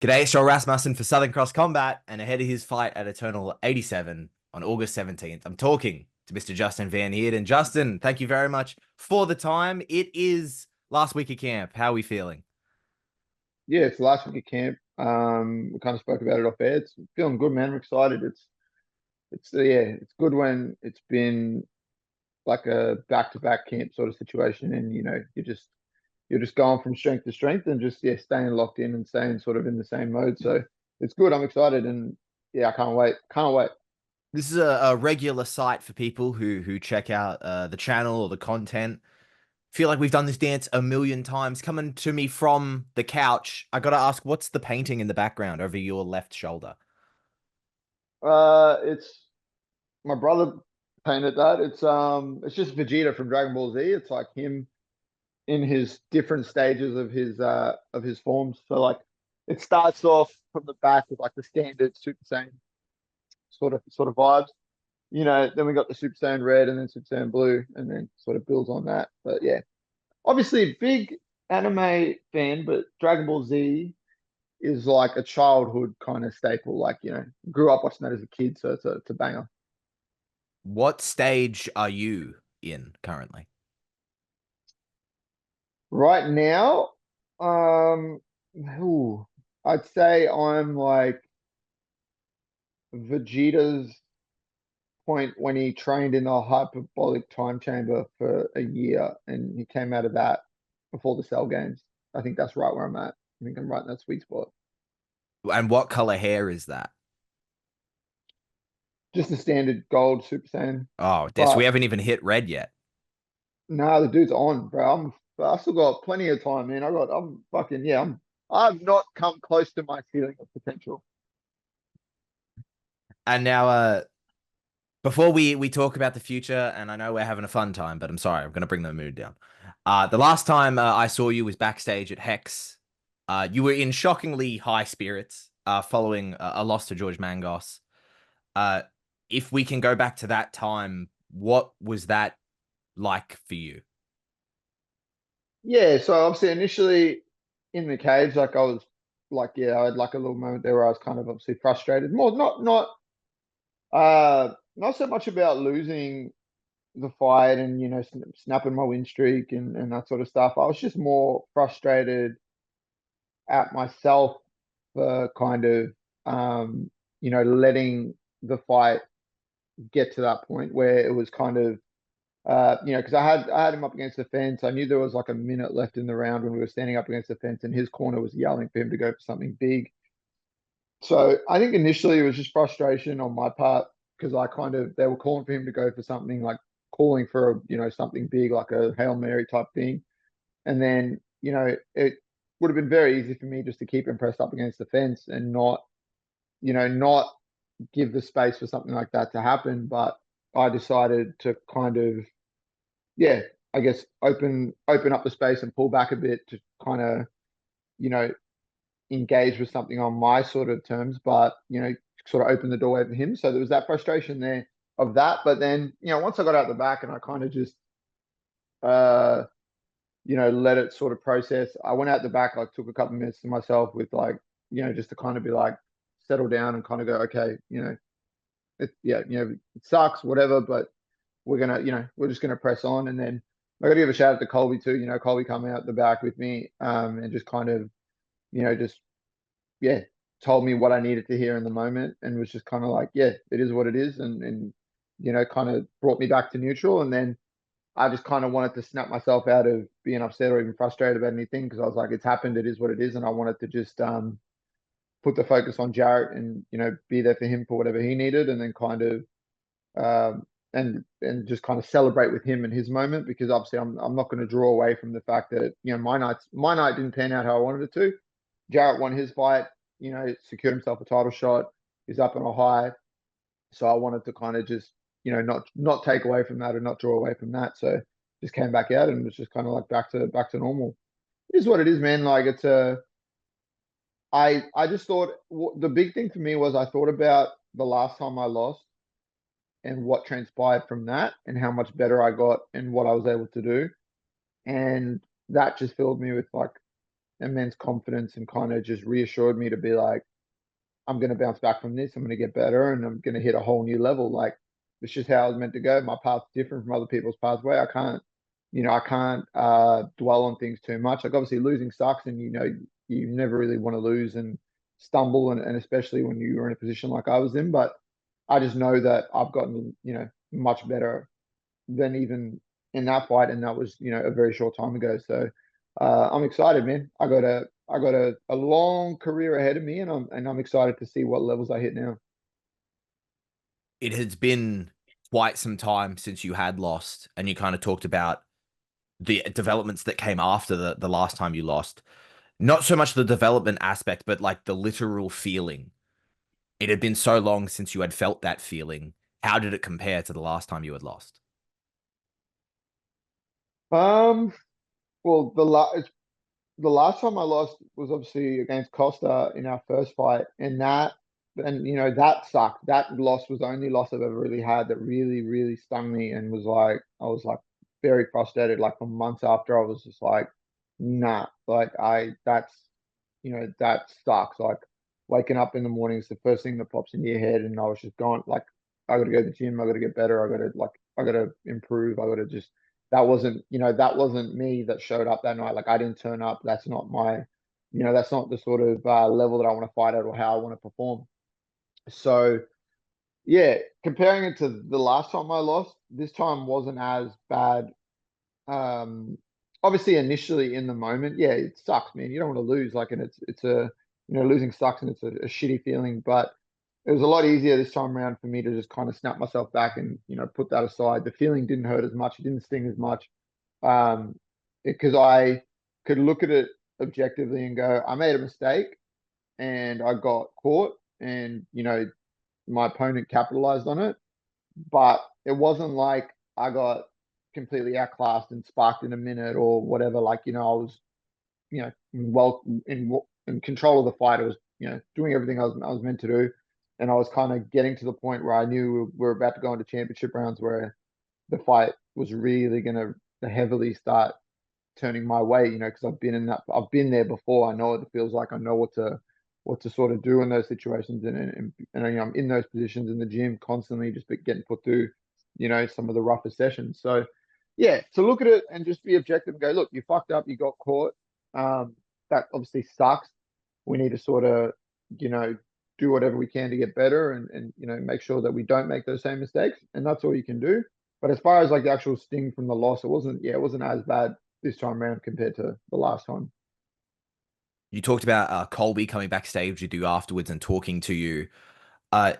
G'day, it's Joel Rasmussen for Southern Cross Combat, and ahead of his fight at Eternal 87 on August 17th, I'm talking to Mr. Justin Van Heerden. Justin, thank you very much for the time. It is last week of camp. How are we feeling? Yeah, it's the last week of camp. We kind of spoke about it off air. It's feeling good, man. I'm excited. Yeah, it's good when it's been like a back-to-back camp sort of situation, and you're just going from strength to strength and just staying locked in and staying sort of in the same mode. So it's good. I'm excited, and yeah, I can't wait. Can't wait. This is a regular site for people who check out the channel or the content. Feel like we've done this dance a million times. Coming to me from the couch, I gotta ask, what's the painting in the background over your left shoulder? It's my brother painted that. It's just Vegeta from Dragon Ball Z. It's like him in his different stages of his forms. So like it starts off from the back with like the standard Super Saiyan sort of vibes. Then we got the Super Saiyan red and then Super Saiyan blue, and then sort of builds on that. But yeah, obviously a big anime fan, but Dragon Ball Z is like a childhood kind of staple. Like, grew up watching that as a kid, so it's a banger. What stage are you in currently? Right now, um, ooh, I'd say I'm like Vegeta's point when he trained in the hyperbolic time chamber for a year and he came out of that before the Cell Games. I think that's right where I'm at. I think I'm right in that sweet spot. And what color hair is that? Just the standard gold Super Saiyan. Oh, this we But haven't even hit red yet. no, the dude's on, bro. I still got plenty of time, man. I'm fucking, yeah, I've not come close to my ceiling of potential. And now, before we talk about the future, and I know we're having a fun time, but I'm sorry, I'm gonna bring the mood down. The last time I saw you was backstage at Hex. You were in shockingly high spirits, following a loss to George Mangos. Uh, if we can go back to that time, what was that like for you? Yeah, so obviously initially in the cage, like I was like, yeah, I had like a little moment there where I was kind of obviously frustrated. More not so much about losing the fight and snapping my win streak and that sort of stuff. I was just more frustrated at myself for kind of letting the fight get to that point where it was kind of because I had him up against the fence. I knew there was like a minute left in the round when we were standing up against the fence, and his corner was yelling for him to go for something big. So I think initially it was just frustration on my part because I kind of they were calling for him to go for something like calling for something big like a Hail Mary type thing. And then, it would have been very easy for me just to keep him pressed up against the fence and not give the space for something like that to happen. But I decided to kind of, yeah, I guess open up the space and pull back a bit to kind of, you know, engage with something on my sort of terms, but sort of open the doorway for him. So there was that frustration there of that. But then, once I got out the back and I kind of just uh let it sort of process. I went out the back, like took a couple of minutes to myself with like, just to kind of be like settle down and kind of go, okay, it sucks, whatever, but we're just gonna press on. And then I got to give a shout out to Colby too. Colby come out the back with me, and just kind of, just yeah, told me what I needed to hear in the moment, and was just kind of like, yeah, it is what it is, and kind of brought me back to neutral. And then I just kind of wanted to snap myself out of being upset or even frustrated about anything because I was like, it's happened, it is what it is, and I wanted to just put the focus on Jarrett and be there for him for whatever he needed, and then kind of and just kind of celebrate with him in his moment because obviously I'm not going to draw away from the fact that my night didn't pan out how I wanted it to. Jarrett won his fight, secured himself a title shot. He's up on a high, so I wanted to kind of just, not take away from that and not draw away from that. So just came back out and was just kind of like back to normal. It is what it is, man. Like it's a I just thought the big thing for me was I thought about the last time I lost and what transpired from that and how much better I got and what I was able to do. And that just filled me with like immense confidence and kind of just reassured me to be like, I'm going to bounce back from this. I'm going to get better and I'm going to hit a whole new level. Like, it's just how I was meant to go. My path's different from other people's pathway. I can't dwell on things too much. Like, obviously, losing sucks, and you never really want to lose and stumble, and especially when you were in a position like I was in. But I just know that I've gotten, much better than even in that fight, and that was, a very short time ago. So I'm excited, man. I got a long career ahead of me, and I'm excited to see what levels I hit now. It has been quite some time since you had lost, and you kind of talked about the developments that came after the last time you lost. Not so much the development aspect, but like the literal feeling. It had been so long since you had felt that feeling. How did it compare to the last time you had lost? Um, well, the last time I lost was obviously against Costa in our first fight, and that sucked. That loss was the only loss I've ever really had that really, really stung me, and I was like very frustrated. Like for months after, I was just like, nah, like that sucks. Like waking up in the morning is the first thing that pops into your head, and I was just going like, I got to go to the gym, I got to get better, I got to improve, I got to just that wasn't me that showed up that night. Like I didn't turn up. That's not that's not the sort of level that I want to fight at or how I want to perform. So yeah, comparing it to the last time I lost, this time wasn't as bad. Um, Obviously initially in the moment, yeah, it sucks, man. You don't want to lose, like, and it's a losing sucks and it's a shitty feeling, but it was a lot easier this time around for me to just kind of snap myself back and put that aside. The feeling didn't hurt as much, it didn't sting as much, um, because I could look at it objectively and go, I made a mistake and I got caught, and my opponent capitalized on it, but it wasn't like I got completely outclassed and sparked in a minute or whatever. Like, I was, well in control of the fight. I was, doing everything I was meant to do. And I was kind of getting to the point where I knew we were about to go into championship rounds where the fight was really going to heavily start turning my way, because I've been there before. I know what it feels like. I know what to sort of do in those situations, and I'm in those positions in the gym constantly, just getting put through, some of the rougher sessions. So, yeah, to look at it and just be objective and go, look, you fucked up, you got caught. Um, that obviously sucks. We need to sort of, you know, do whatever we can to get better and make sure that we don't make those same mistakes. And that's all you can do. But as far as like the actual sting from the loss, it wasn't as bad this time around compared to the last one. You talked about Colby coming backstage with you afterwards and talking to you. Uh,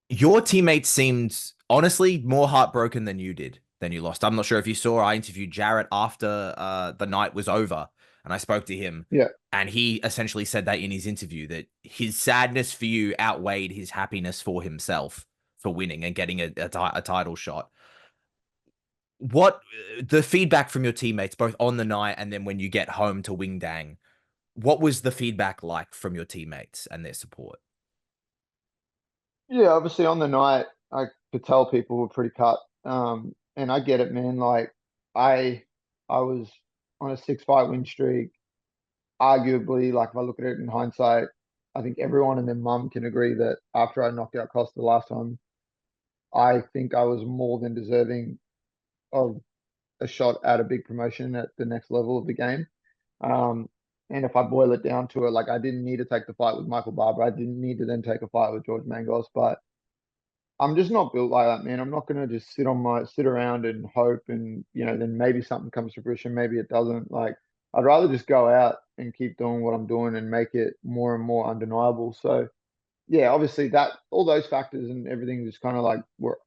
your teammates seemed honestly more heartbroken than you did, than you lost. I'm not sure if you saw, I interviewed Jarrett after the night was over, and I spoke to him, Yeah. and he essentially said that in his interview that his sadness for you outweighed his happiness for himself for winning and getting a title shot. What the feedback from your teammates, both on the night and then when you get home to Wingdang, what was the feedback like from your teammates and their support? Yeah, obviously on the night, I could tell people were pretty cut. And I get it, man. Like I I was on a 6 fight win streak. Arguably, like if I look at it in hindsight, I think everyone and their mum can agree that after I knocked out Costa last time, I think I was more than deserving of a shot at a big promotion at the next level of the game. Um, and if I boil it down to it, like I didn't need to take the fight with Michael Barber. I didn't need to then take a fight with George Mangos, but I'm just not built like that, man. I'm not gonna just sit around and hope and then maybe something comes to fruition, maybe it doesn't. Like I'd rather just go out and keep doing what I'm doing and make it more and more undeniable. So yeah, obviously that all those factors and everything just kind of like were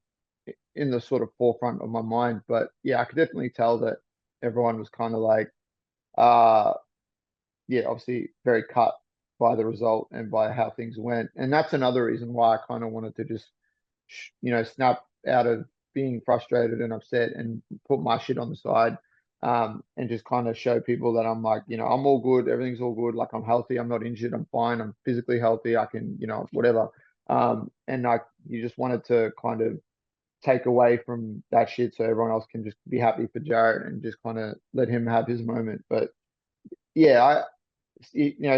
in the sort of forefront of my mind. But yeah, I could definitely tell that everyone was kind of like uh yeah, obviously very cut by the result and by how things went. And that's another reason why I kind of wanted to just snap out of being frustrated and upset and put my shit on the side, and just kind of show people that I'm like, I'm all good, everything's all good, like I'm healthy, I'm not injured, I'm fine, I'm physically healthy, I can, whatever. And like you just wanted to kind of take away from that shit so everyone else can just be happy for Jarrett and just kind of let him have his moment. But yeah,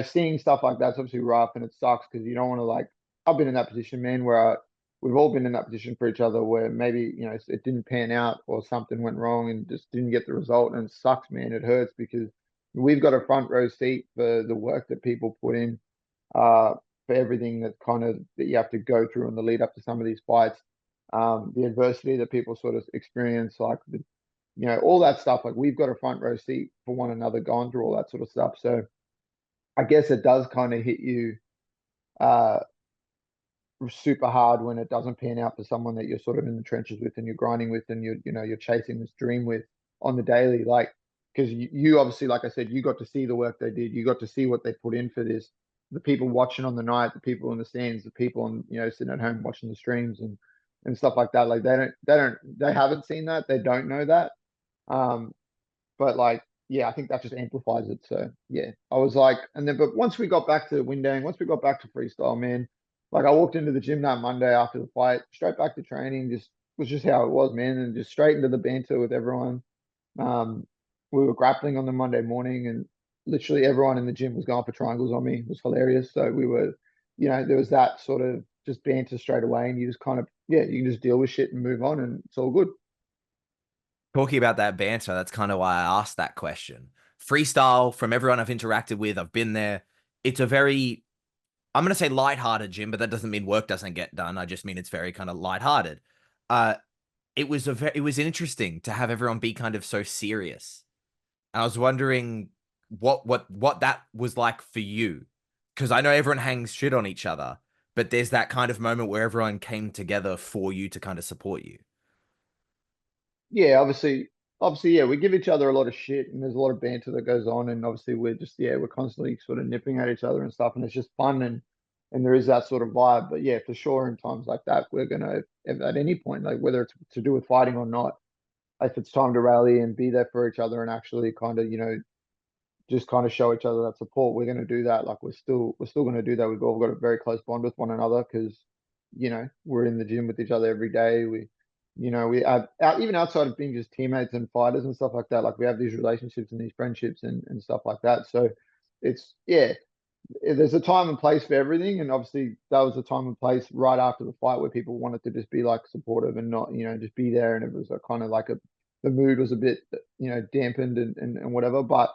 seeing stuff like that's obviously rough and it sucks because you don't want to like. I've been in that position, man, where we've all been in that position for each other, where maybe it didn't pan out or something went wrong and just didn't get the result, and it sucks, man. It hurts because we've got a front row seat for the work that people put in, uh, for everything that you have to go through in the lead up to some of these fights, the adversity that people sort of experience, like all that stuff. Like we've got a front row seat for one another, going through all that sort of stuff. So I guess it does kind of hit you uh super hard when it doesn't pan out for someone that you're sort of in the trenches with and you're grinding with and you're chasing this dream with on the daily. Like because you obviously, like I said, you got to see the work they did, you got to see what they put in for this. The people watching on the night, the people in the stands, the people on sitting at home watching the streams and stuff like that. Like they haven't seen that, they don't know that. Um, but like, yeah, I think that just amplifies it. So yeah, I was like, and then, but once we got back to windang, once we got back to freestyle, man, like I walked into the gym that Monday after the fight, straight back to training, just was just how it was, man, and just straight into the banter with everyone. Um, we were grappling on the Monday morning, and literally everyone in the gym was going for triangles on me. It was hilarious. So we were, there was that sort of just banter straight away, and you just kind of, yeah, you can just deal with shit and move on, and it's all good. Talking about that banter, that's kind of why I asked that question. Freestyle, from everyone I've interacted with, I've been there. It's a very, I'm going to say lighthearted gym, but that doesn't mean work doesn't get done. I just mean it's very kind of lighthearted. Uh, it was interesting to have everyone be kind of so serious. And I was wondering what that was like for you, because I know everyone hangs shit on each other, but there's that kind of moment where everyone came together for you to kind of support you. Yeah, obviously, yeah, we give each other a lot of shit, and there's a lot of banter that goes on, and obviously we're constantly sort of nipping at each other and stuff, and it's just fun, and there is that sort of vibe. But yeah, for sure, in times like that, we're gonna, if at any point, like whether it's to do with fighting or not, if it's time to rally and be there for each other and actually kind of, just kind of show each other that support, we're gonna do that. Like we're still gonna do that. We've all got a very close bond with one another because, we're in the gym with each other every day. We have even outside of being just teammates and fighters and stuff like that. Like we have these relationships and these friendships and stuff like that. So it's yeah, there's a time and place for everything, and obviously that was a time and place right after the fight where people wanted to just be like supportive and not just be there, and it was a kind of like the mood was a bit dampened and whatever. But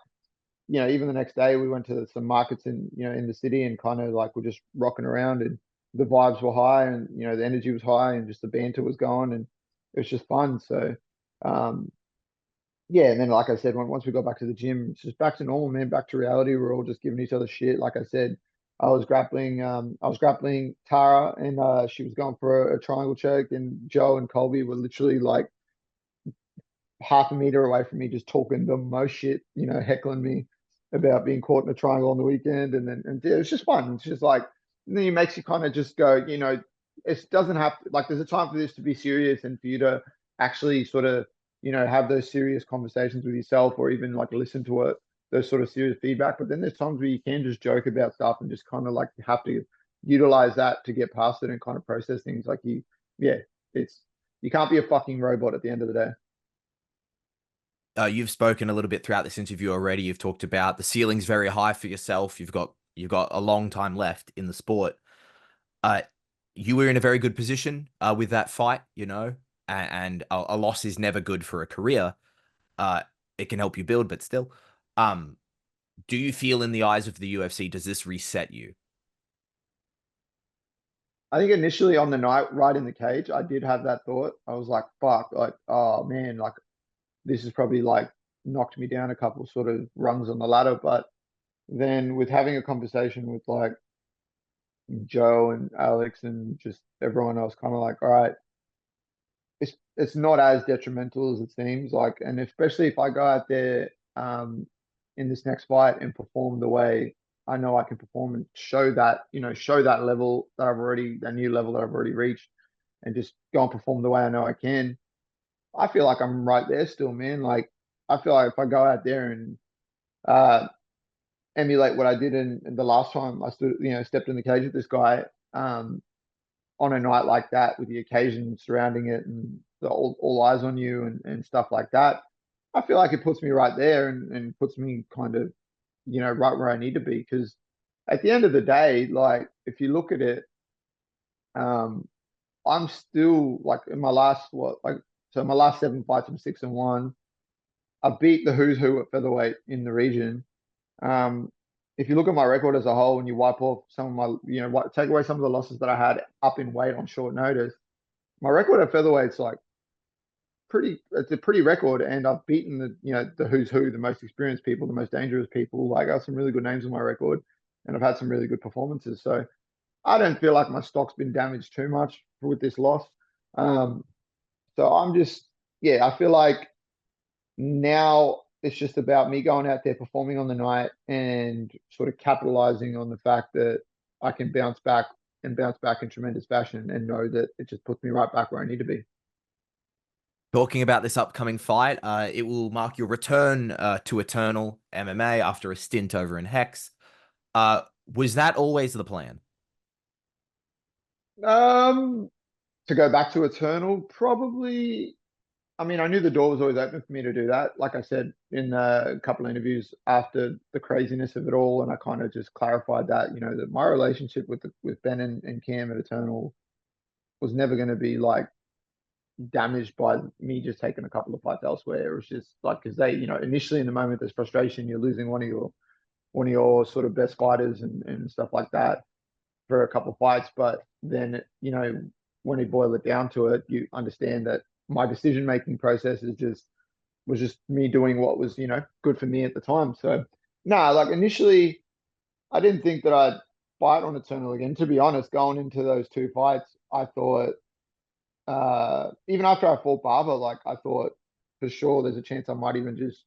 even the next day we went to some markets in the city and kind of like we're just rocking around, and the vibes were high, and the energy was high, and just the banter was going, and it was just fun. So um yeah, and then like I said, once we got back to the gym, it's just back to normal, man, back to reality. We're all just giving each other shit. Like I said, I was grappling Tara, and she was going for a triangle choke, and Joe and Colby were literally like half a meter away from me, just talking the most shit, heckling me about being caught in a triangle on the weekend. And yeah, it's just fun. It's just like, and then it makes you kind of just go, it doesn't have to, like, there's a time for this to be serious and for you to actually sort of, have those serious conversations with yourself or even like listen to it, those sort of serious feedback. But then there's times where you can just joke about stuff and just kind of like have to utilize that to get past it and kind of process things. Like yeah, it's, you can't be a fucking robot at the end of the day. You've spoken a little bit throughout this interview already. You've talked about the ceiling's very high for yourself. You've got a long time left in the sport. Uh, you were in a very good position with that fight, and a loss is never good for a career. Uh, it can help you build, but still, um, do you feel in the eyes of the UFC, does this reset you? I think initially on the night, right in the cage, I did have that thought. I was like, fuck, like, oh man, like this is probably like knocked me down a couple sort of rungs on the ladder. But then with having a conversation with like Joe and Alex and just everyone else, kind of like, all right, it's not as detrimental as it seems. Like, and especially if I go out there in this next fight and perform the way I know I can perform and show that level that new level that I've already reached, and just go and perform the way I know I can. I feel like I'm right there still, man. Like I feel like if I go out there and uh, emulate what I did in the last time I stepped in the cage with this guy, um, on a night like that with the occasion surrounding it and all eyes on you and stuff like that, I feel like it puts me right there and puts me kind of right where I need to be. Because at the end of the day, like if you look at it, um, I'm still like in my last so my last 7 fights, I'm 6-1. I beat the who's who at featherweight in the region. Um, if you look at my record as a whole and you wipe off some of my, take away some of the losses that I had up in weight on short notice, my record at featherweight's like it's a pretty record, and I've beaten the who's who, the most experienced people, the most dangerous people. Like I got some really good names on my record, and I've had some really good performances. So I don't feel like my stock's been damaged too much with this loss. Um, so I'm just, yeah, I feel like now it's just about me going out there performing on the night and sort of capitalizing on the fact that I can bounce back and bounce back in tremendous fashion and know that it just puts me right back where I need to be. Talking about this upcoming fight, it will mark your return to Eternal MMA after a stint over in Hex. Was that always the plan? Um, to go back to Eternal, probably. I mean, I knew the door was always open for me to do that. Like I said in a couple of interviews after the craziness of it all, and I kind of just clarified that, that my relationship with Ben and Cam at Eternal was never going to be like damaged by me just taking a couple of fights elsewhere. It was just like because they, initially in the moment there's frustration, you're losing one of your sort of best fighters and stuff like that for a couple of fights, but then when you boil it down to it, you understand that my decision making process was just me doing what was good for me at the time. So no, like initially I didn't think that I'd fight on Eternal again. To be honest, going into those two fights, I thought even after I fought Barber, like I thought for sure there's a chance I might even just,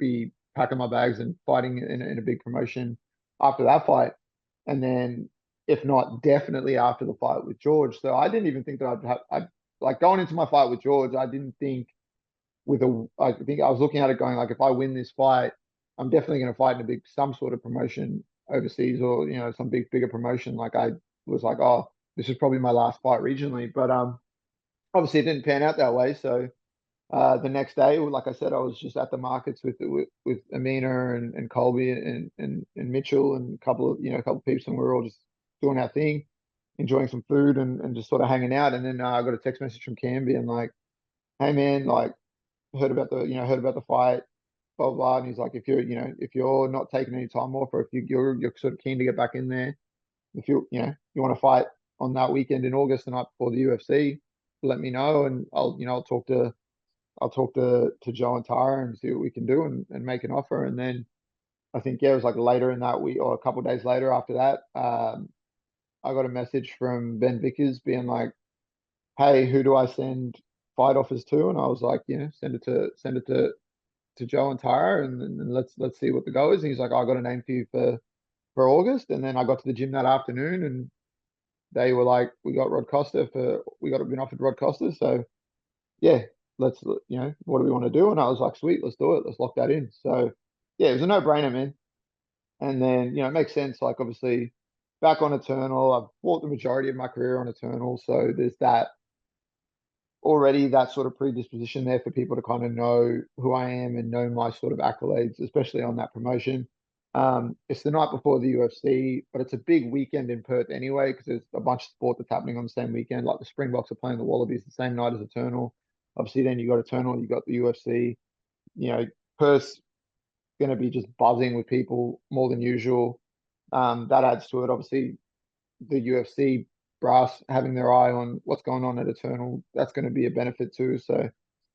be packing my bags and fighting in a big promotion after that fight. And then if not, definitely after the fight with George. So I didn't even think that I like going into my fight with George, I didn't think I think I was looking at it going like, if I win this fight, I'm definitely going to fight in some sort of promotion overseas or, some bigger promotion. Like I was like, oh, this is probably my last fight regionally, but, obviously it didn't pan out that way. So the next day, like I said, I was just at the markets with Amina and Colby and Mitchell and a couple of peeps, and we were all just doing our thing, enjoying some food and just sort of hanging out. And then I got a text message from Cam being like, "Hey man, like heard about the fight, blah blah." blah. And he's like, if you're not taking any time off, or if you're sort of keen to get back in there, if you want to fight on that weekend in August, the night before the UFC, let me know, and I'll talk to Joe and Tara and see what we can do and make an offer. And then I think it was like later in that week or a couple of days later after that, I got a message from Ben Vickers being like, "Hey, who do I send fight offers to?" And I was like, send it to Joe and Tara, and let's see what the go is. And he's like, "I got a name for you for August." And then I got to the gym that afternoon, and they were like, we got been offered Rod Costa, so yeah, let's, what do we want to do? And I was like, sweet, let's do it. Let's lock that in. So yeah, it was a no-brainer, man. And then, it makes sense. Like obviously back on Eternal, I've fought the majority of my career on Eternal. So there's that already, that sort of predisposition there for people to kind of know who I am and know my sort of accolades, especially on that promotion. It's the night before the UFC, but it's a big weekend in Perth anyway, because there's a bunch of sport that's happening on the same weekend. Like the Springboks are playing the Wallabies the same night as Eternal. Obviously, then you got Eternal, you got the UFC. Perth's going to be just buzzing with people more than usual. That adds to it. Obviously, the UFC brass having their eye on what's going on at Eternal, that's going to be a benefit too. So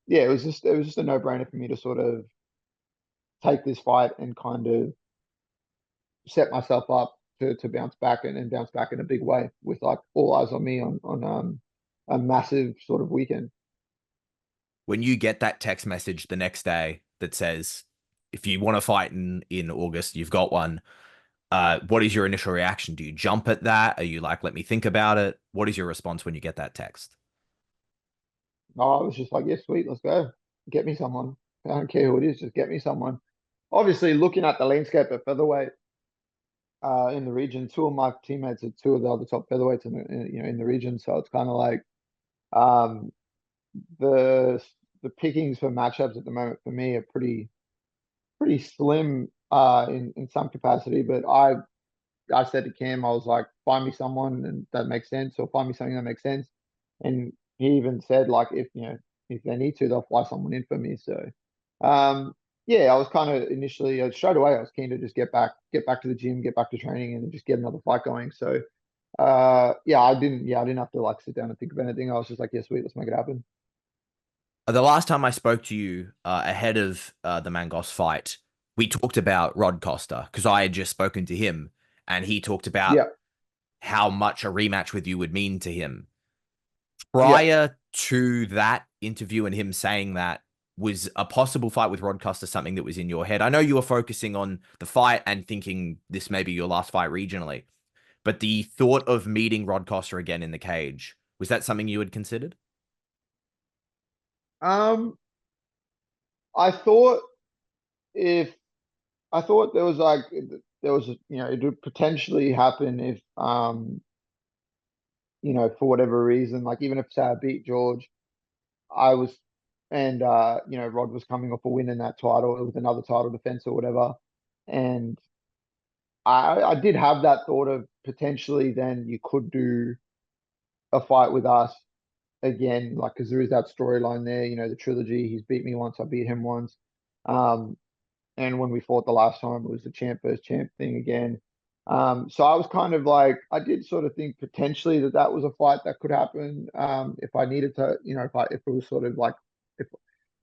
yeah, it was just a no-brainer for me to sort of take this fight and kind of set myself up to bounce back and bounce back in a big way with like all eyes on me on a massive sort of weekend. When you get that text message the next day that says, if you want to fight in August, you've got one. What is your initial reaction? Do you jump at that? Are you like, let me think about it? What is your response when you get that text? I was just like, yeah, sweet, let's go. Get me someone. I don't care who it is, just get me someone. Obviously, looking at the landscape at featherweight in the region, two of my teammates are two of the other top featherweights in the region. So it's kind of like um, the the pickings for matchups at the moment for me are pretty slim. in some capacity. But I said to Cam, I was like, find me someone and that makes sense, or find me something that makes sense. And he even said like, if you know, if they need to, they'll fly someone in for me. So, yeah, I was kind of initially straight away I was keen to just get back to the gym, get back to training, and just get another fight going. So, I didn't have to like sit down and think of anything. I was just like, yeah, sweet, let's make it happen. The last time I spoke to you ahead of the Mangos fight, we talked about Rod Costa because I had just spoken to him and he talked about Yeah, how much a rematch with you would mean to him. yeah. Prior to that interview and him saying that, was a possible fight with Rod Costa something that was in your head? I know you were focusing on the fight and thinking this may be your last fight regionally, but the thought of meeting Rod Costa again in the cage, was that something you had considered? Um, I thought if I thought there was like there was it would potentially happen if for whatever reason, like even if say I beat George, I was and Rod was coming off a win in that title with another title defense or whatever. And I did have that thought of potentially then you could do a fight with us again, like because there is that storyline there, the trilogy. He's beat me once, I beat him once. Um, and when we fought the last time, it was the champ versus champ thing again. So I was kind of like, I did sort of think potentially that that was a fight that could happen. If I needed to, if it was sort of like, if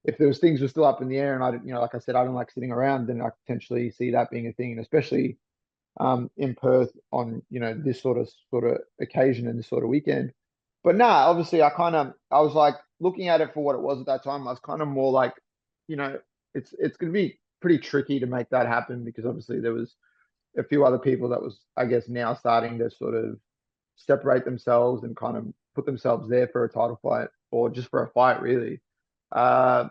if there was things were still up in the air and I didn't, like I said, I don't like sitting around, then I potentially see that being a thing, and especially in Perth on this sort of occasion and this sort of weekend. But nah, obviously I was like looking at it for what it was at that time. I was kind of more like, you know, it's going to be pretty tricky to make that happen because obviously there was a few other people that was I guess now starting to sort of separate themselves and kind of put themselves there for a title fight or just for a fight really. Uh,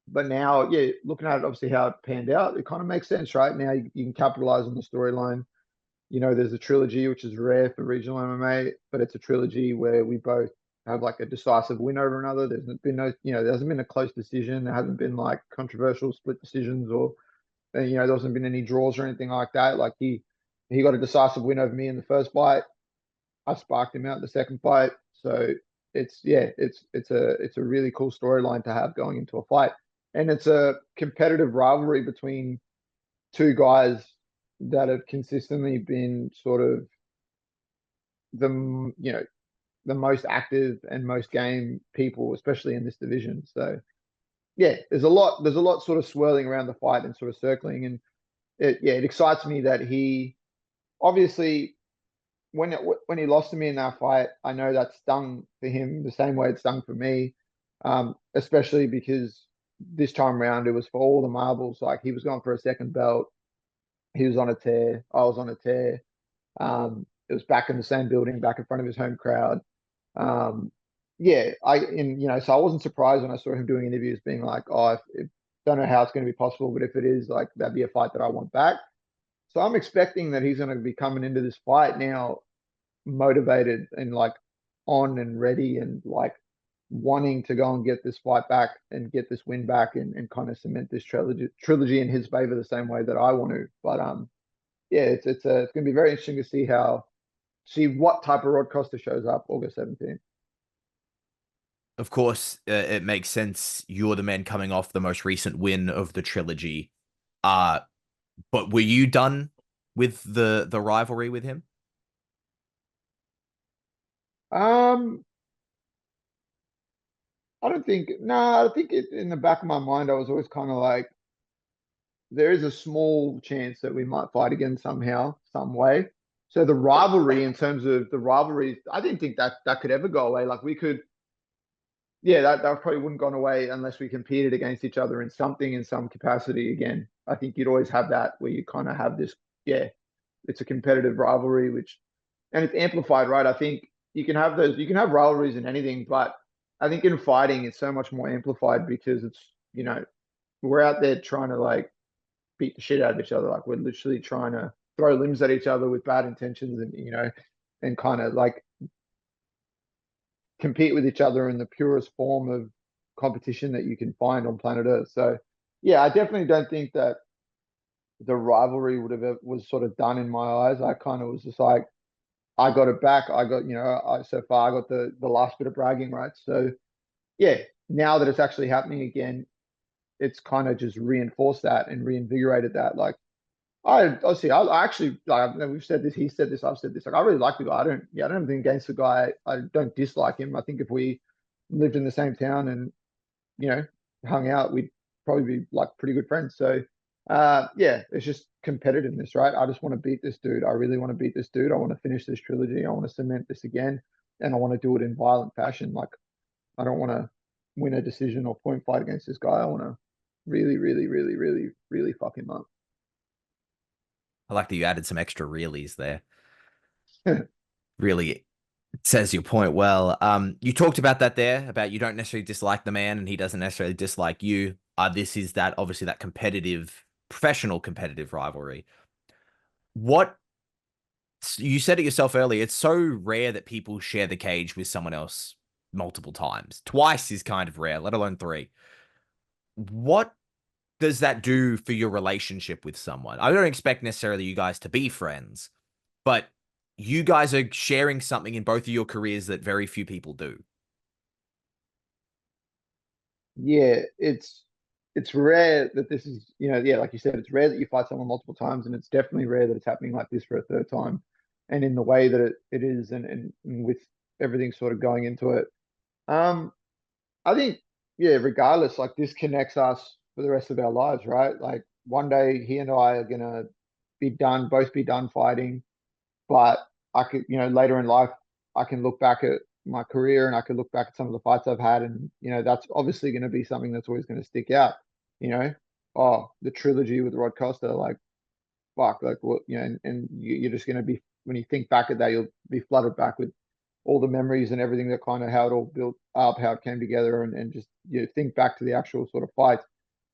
but now, yeah, looking at it, obviously how it panned out, it kind of makes sense, right? Now you can capitalize on the storyline. There's a trilogy, which is rare for regional MMA, but it's a trilogy where we both have like a decisive win over another. There's been no, there hasn't been a close decision. There hasn't been like controversial split decisions or, there hasn't been any draws or anything like that. Like he got a decisive win over me in the first fight. I sparked him out in the second fight. So it's a really cool storyline to have going into a fight. And it's a competitive rivalry between two guys that have consistently been sort of the the most active and most game people, especially in this division. So yeah, there's a lot sort of swirling around the fight and sort of circling, and it excites me that he obviously when he lost to me in that fight, I know that stung for him the same way it stung for me, especially because this time around it was for all the marbles. Like he was going for a second belt, he was on a tear, I was on a tear. It was back in the same building, back in front of his home crowd. Um, yeah, so I wasn't surprised when I saw him doing interviews, being like, "Oh, if don't know how it's going to be possible, but if it is, like that'd be a fight that I want back." So I'm expecting that he's going to be coming into this fight now motivated and like on and ready and like wanting to go and get this fight back and get this win back and kind of cement this trilogy in his favor the same way that I want to. But yeah, it's going to be very interesting to see what type of Rod Costa shows up August 17th. Of course, it makes sense. You're the man coming off the most recent win of the trilogy. Uh, but were you done with the rivalry with him? Um, I don't think. No, I think in the back of my mind, I was always kind of like, there is a small chance that we might fight again somehow, some way. So the rivalry, in terms of the rivalry, I didn't think that that could ever go away. Like we could, yeah, that probably wouldn't gone away unless we competed against each other in something in some capacity again. I think you'd always have that where you kind of have this, yeah, it's a competitive rivalry, which and it's amplified, right? I think you can have rivalries in anything, but I think in fighting it's so much more amplified because it's we're out there trying to like beat the shit out of each other. Like we're literally trying to throw limbs at each other with bad intentions and and kind of like compete with each other in the purest form of competition that you can find on planet Earth. So yeah, I definitely don't think that the rivalry would have was sort of done in my eyes. I kind of was just like, I got it back. I got, so far I got the last bit of bragging rights. So yeah, now that it's actually happening again, it's kind of just reinforced that and reinvigorated that. Like I obviously, I actually, like we've said this, he said this, I've said this. Like I really like the guy. I don't have anything against the guy. I don't dislike him. I think if we lived in the same town and you know hung out, we'd probably be like pretty good friends. So, yeah, it's just competitiveness, right? I just want to beat this dude. I really want to beat this dude. I want to finish this trilogy. I want to cement this again, and I want to do it in violent fashion. Like I don't want to win a decision or point fight against this guy. I want to really, really, really, really, really fuck him up. I like that you added some extra reallys there. Really says your point well. You talked about that there, about you don't necessarily dislike the man and he doesn't necessarily dislike you. This is that obviously that competitive, professional competitive rivalry. What you said it yourself earlier, it's so rare that people share the cage with someone else multiple times. Twice is kind of rare, let alone three. What does that do for your relationship with someone? I don't expect necessarily you guys to be friends, but you guys are sharing something in both of your careers that very few people do. Yeah, it's rare that this is, yeah, like you said, it's rare that you fight someone multiple times, and it's definitely rare that it's happening like this for a third time, and in the way that it is, and with everything sort of going into it. Um, I think, yeah, regardless, like this connects us for the rest of our lives, right? Like one day he and I are gonna both be done fighting, but I could, later in life, I can look back at my career and I could look back at some of the fights I've had, and that's obviously going to be something that's always going to stick out. You know, oh, the trilogy with Rod Costa, like fuck, like what, and you're just going to be when you think back at that, you'll be flooded back with all the memories and everything that kind of how it all built up, how it came together, and just think back to the actual sort of fight.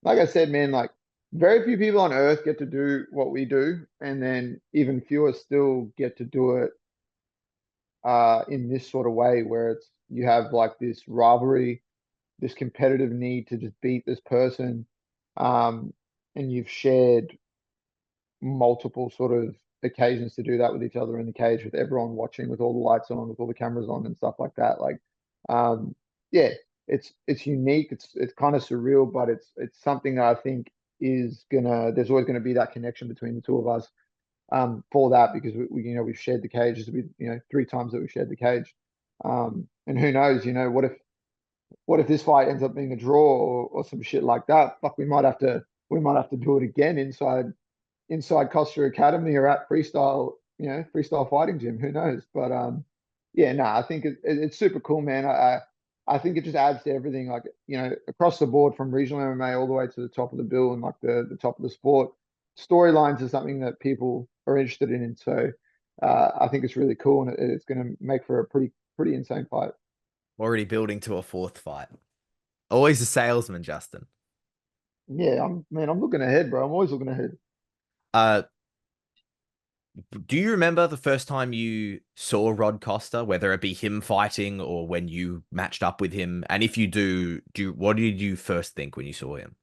Like I said, man, like very few people on earth get to do what we do, and then even fewer still get to do it in this sort of way where it's you have like this rivalry, this competitive need to just beat this person, um, and you've shared multiple sort of occasions to do that with each other in the cage, with everyone watching, with all the lights on, with all the cameras on, and stuff like that. Like, um, yeah, it's unique. It's kind of surreal, but it's something that I think is gonna. There's always gonna be that connection between the two of us, for that because we've shared the cages with three times that we've shared the cage, and who knows, what if this fight ends up being a draw or some shit like that? Fuck, we might have to do it again inside Costa Academy or at freestyle fighting gym. Who knows? But yeah, no, I think it's super cool, man. I think it just adds to everything, like across the board from regional MMA all the way to the top of the bill and like the top of the sport. Storylines is something that people are interested in, and so I think it's really cool, and it's going to make for a pretty insane fight. Already building to a fourth fight. Always a salesman, Justin. Yeah, I'm looking ahead, bro. I'm always looking ahead. Uh, do you remember the first time you saw Rod Costa, whether it be him fighting or when you matched up with him? And if you do what did you first think when you saw him?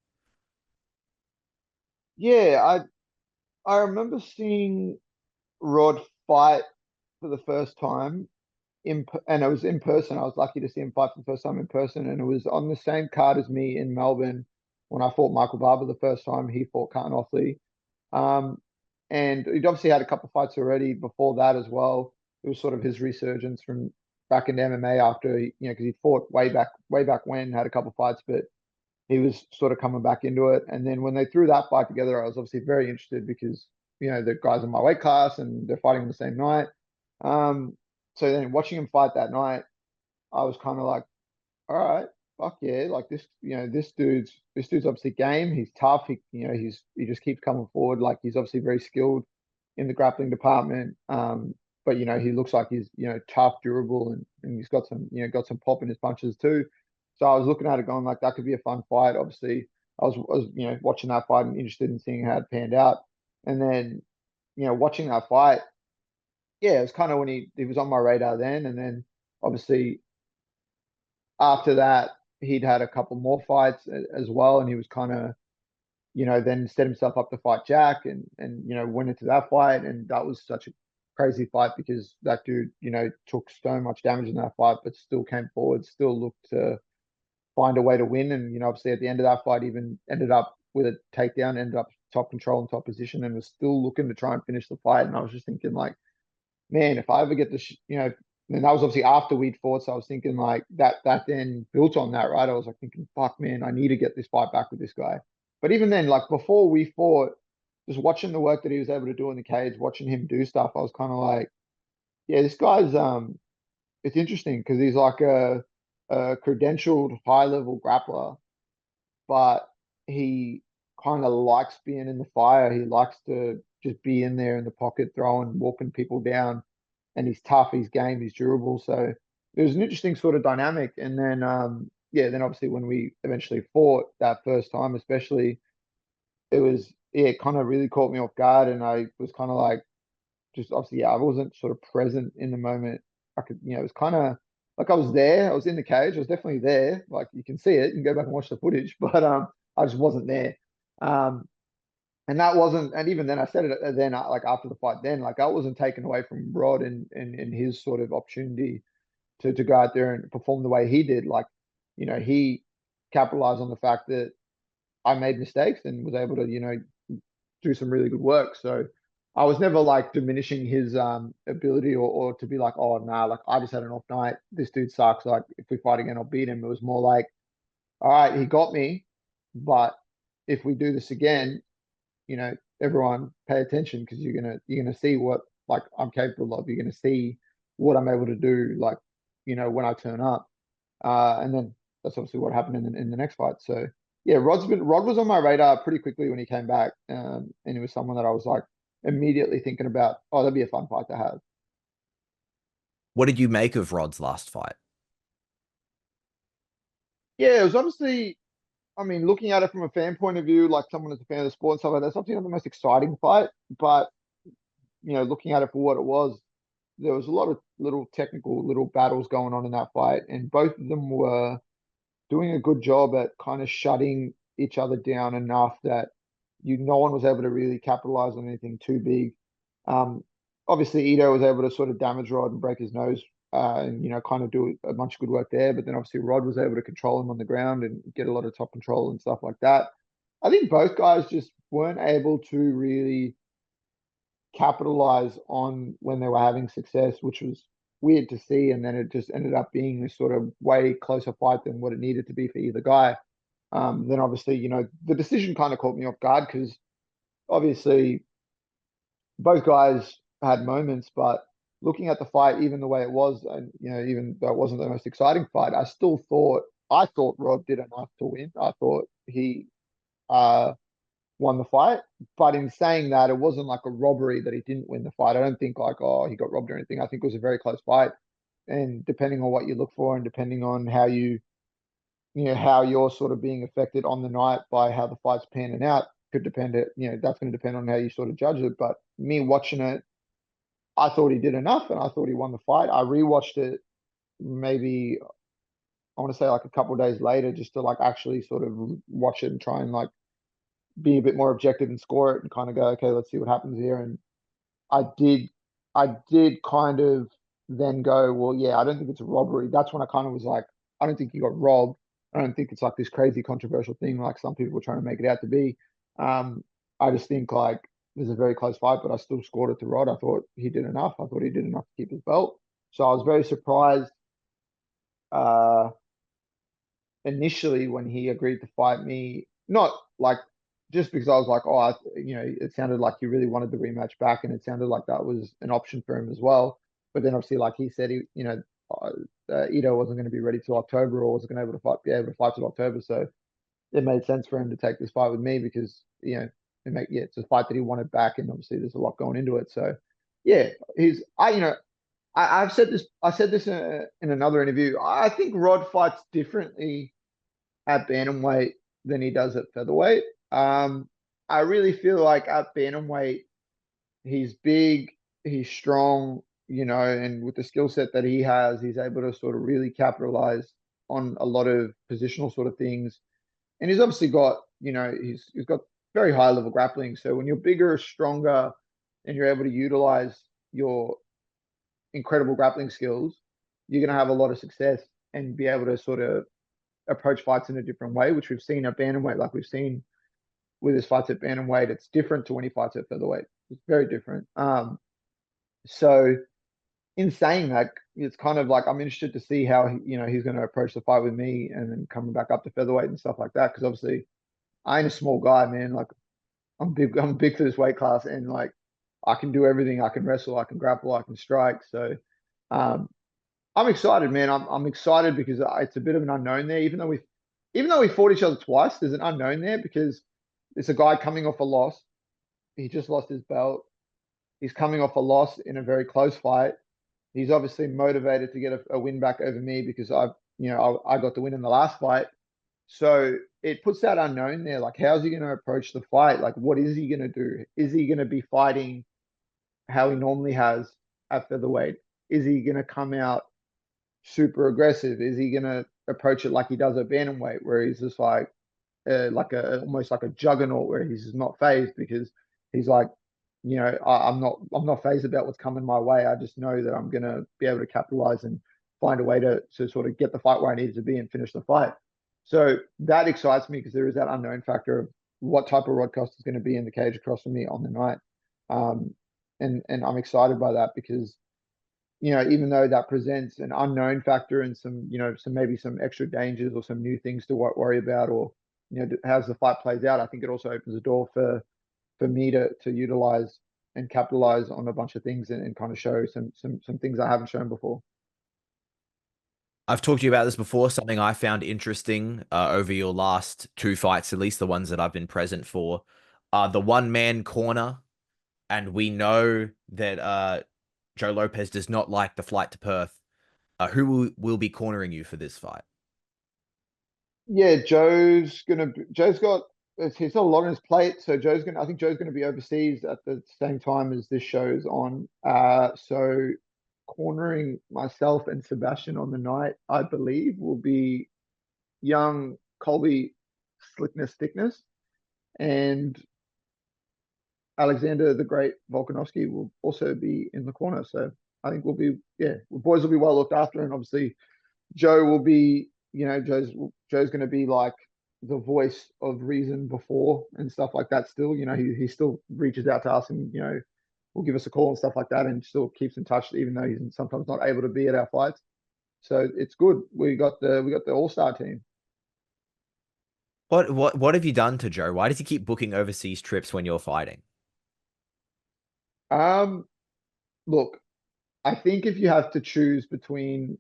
Yeah, I remember seeing Rod fight for the first time and it was in person. I was lucky to see him fight for the first time in person, and it was on the same card as me in Melbourne when I fought Michael Barber the first time. He fought Carton Offley, um, and he'd obviously had a couple of fights already before that as well. It was sort of his resurgence from back into MMA after because he fought way back when, had a couple of fights, but he was sort of coming back into it. And then when they threw that fight together, I was obviously very interested because the guys in my weight class and they're fighting on the same night. Um, so then watching him fight that night, I was kind of like, all right, fuck yeah, like this, this dude's obviously game. He's tough. He just keeps coming forward. Like he's obviously very skilled in the grappling department. But he looks like he's tough, durable, and he's got some pop in his punches too. So I was looking at it going like that could be a fun fight. Obviously, I was watching that fight and interested in seeing how it panned out. And then watching that fight, yeah, it was kind of when he was on my radar then, and then obviously after that he'd had a couple more fights as well, and he was kind of then set himself up to fight Jack and went into that fight. And that was such a crazy fight because that dude, took so much damage in that fight, but still came forward, still looked to find a way to win. And, obviously at the end of that fight, even ended up with a takedown, ended up top control and top position, and was still looking to try and finish the fight. And I was just thinking, like, man, if I ever get this, and that was obviously after we'd fought. So I was thinking like that then built on that, right? I was like thinking, fuck, man, I need to get this fight back with this guy. But even then, like before we fought, just watching the work that he was able to do in the cage, watching him do stuff, I was kind of like, yeah, this guy's it's interesting because he's like a credentialed high level grappler, but he kind of likes being in the fire. He likes to just be in there in the pocket, throwing, walking people down. And he's tough, he's game, he's durable. So it was an interesting sort of dynamic. And then, yeah, then obviously when we eventually fought that first time, especially, it was, yeah, it kind of really caught me off guard. And I was kind of like, just obviously, yeah, I wasn't sort of present in the moment. I could, it was kind of like I was there. I was in the cage. I was definitely there. Like you can see it. You can go back and watch the footage, but I just wasn't there. Um, and that wasn't, and even then, I said it then, like after the fight, then like that wasn't taken away from Rod and his sort of opportunity to go out there and perform the way he did. Like, he capitalized on the fact that I made mistakes and was able to, do some really good work. So I was never like diminishing his ability or to be like, oh nah, like I just had an off night. This dude sucks. Like if we fight again, I'll beat him. It was more like, all right, he got me, but if we do this again, everyone pay attention because you're gonna see what like I'm capable of. You're gonna see what I'm able to do, like, when I turn up. And then that's obviously what happened in the next fight. So yeah, Rod was on my radar pretty quickly when he came back. And he was someone that I was like immediately thinking about, oh, that'd be a fun fight to have. What did you make of Rod's last fight? Yeah, it was obviously, I mean, looking at it from a fan point of view, like someone that's a fan of the sport and stuff like that, it's obviously not the most exciting fight, but looking at it for what it was, there was a lot of little technical little battles going on in that fight, and both of them were doing a good job at kind of shutting each other down enough that no one was able to really capitalize on anything too big. Um, Obviously, Ito was able to sort of damage Rod and break his nose, and kind of do a bunch of good work there. But then obviously Rod was able to control him on the ground and get a lot of top control and stuff like that. I think both guys just weren't able to really capitalize on when they were having success, which was weird to see. And then it just ended up being this sort of way closer fight than what it needed to be for either guy. Then obviously, the decision kind of caught me off guard because obviously both guys had moments, but looking at the fight, even the way it was, and even though it wasn't the most exciting fight, I thought Rod did enough to win. I thought he uh won the fight. But in saying that, it wasn't like a robbery that he didn't win the fight. I don't think like, oh, he got robbed or anything. I think it was a very close fight. And depending on what you look for and depending on how how you're sort of being affected on the night by how the fight's panning out, could depend it, that's going to depend on how you sort of judge it. But me watching it, I thought he did enough and I thought he won the fight. I rewatched it maybe I want to say like a couple of days later just to like actually sort of watch it and try and like be a bit more objective and score it and kind of go, okay, let's see what happens here. And I did, I did kind of then go, well, yeah, I don't think it's a robbery. That's when I kind of was like, I don't think he got robbed. I don't think it's like this crazy controversial thing like some people were trying to make it out to be. Um, I just think like it was a very close fight, but I still scored it to Rod. I thought he did enough. I thought he did enough to keep his belt. So I was very surprised uh initially when he agreed to fight me, not like just because I was like, oh, it sounded like he really wanted the rematch back, and it sounded like that was an option for him as well. But then obviously, like he said, Ito wasn't going to be ready till October, or wasn't going to be able to fight till October. So it made sense for him to take this fight with me because it's a fight that he wanted back, and obviously there's a lot going into it. So yeah, I've said this. I said this in another interview. I think Rod fights differently at bantamweight than he does at featherweight. I really feel like at bantamweight, he's big, he's strong, and with the skill set that he has, he's able to sort of really capitalize on a lot of positional sort of things. And he's obviously got, he's got very high level grappling. So when you're bigger, stronger, and you're able to utilize your incredible grappling skills, you're going to have a lot of success and be able to sort of approach fights in a different way, which we've seen at bantamweight, like we've seen with his fights at bantamweight. It's different to when he fights at featherweight. It's very different. So in saying that, it's kind of like I'm interested to see how he's going to approach the fight with me, and then coming back up to featherweight and stuff like that. Because obviously, I ain't a small guy, man. Like I'm big. I'm big for this weight class, and like I can do everything. I can wrestle. I can grapple. I can strike. So um, I'm excited, man. I'm excited because it's a bit of an unknown there. Even though we fought each other twice, there's an unknown there because it's a guy coming off a loss. He just lost his belt. He's coming off a loss in a very close fight. He's obviously motivated to get a win back over me because I got the win in the last fight. So it puts that unknown there. Like, how's he going to approach the fight? Like, what is he going to do? Is he going to be fighting how he normally has at featherweight? Is he going to come out super aggressive? Is he going to approach it like he does at bantamweight, where he's just like a almost like a juggernaut, where he's just not phased because he's like, I'm not phased about what's coming my way. I just know that I'm gonna be able to capitalize and find a way to sort of get the fight where I need to be and finish the fight. So that excites me because there is that unknown factor of what type of Rod Costa is going to be in the cage across from me on the night. Um, and I'm excited by that because even though that presents an unknown factor and some maybe some extra dangers or some new things to worry about, or as the fight plays out, I think it also opens the door for me to utilize and capitalize on a bunch of things and kind of show some things I haven't shown before. I've talked to you about this before. Something I found interesting over your last two fights, at least the ones that I've been present for, the one man corner. And we know that Joe Lopez does not like the flight to Perth. Who will be cornering you for this fight? Yeah, Joe's got he's got a lot on his plate, so I think Joe's gonna be overseas at the same time as this show's on. So cornering myself and Sebastian on the night, I believe, will be young Colby Slickness Thickness, and Alexander the Great Volkanovski will also be in the corner. So I think the boys will be well looked after, and obviously Joe will be, Joe's going to be like the voice of reason before and stuff like that. Still, he still reaches out to us and will give us a call and stuff like that, and still keeps in touch even though he's sometimes not able to be at our fights. So it's good. We got the all-star team. What have you done to Joe? Why does he keep booking overseas trips when you're fighting? Um, Look, I think if you have to choose between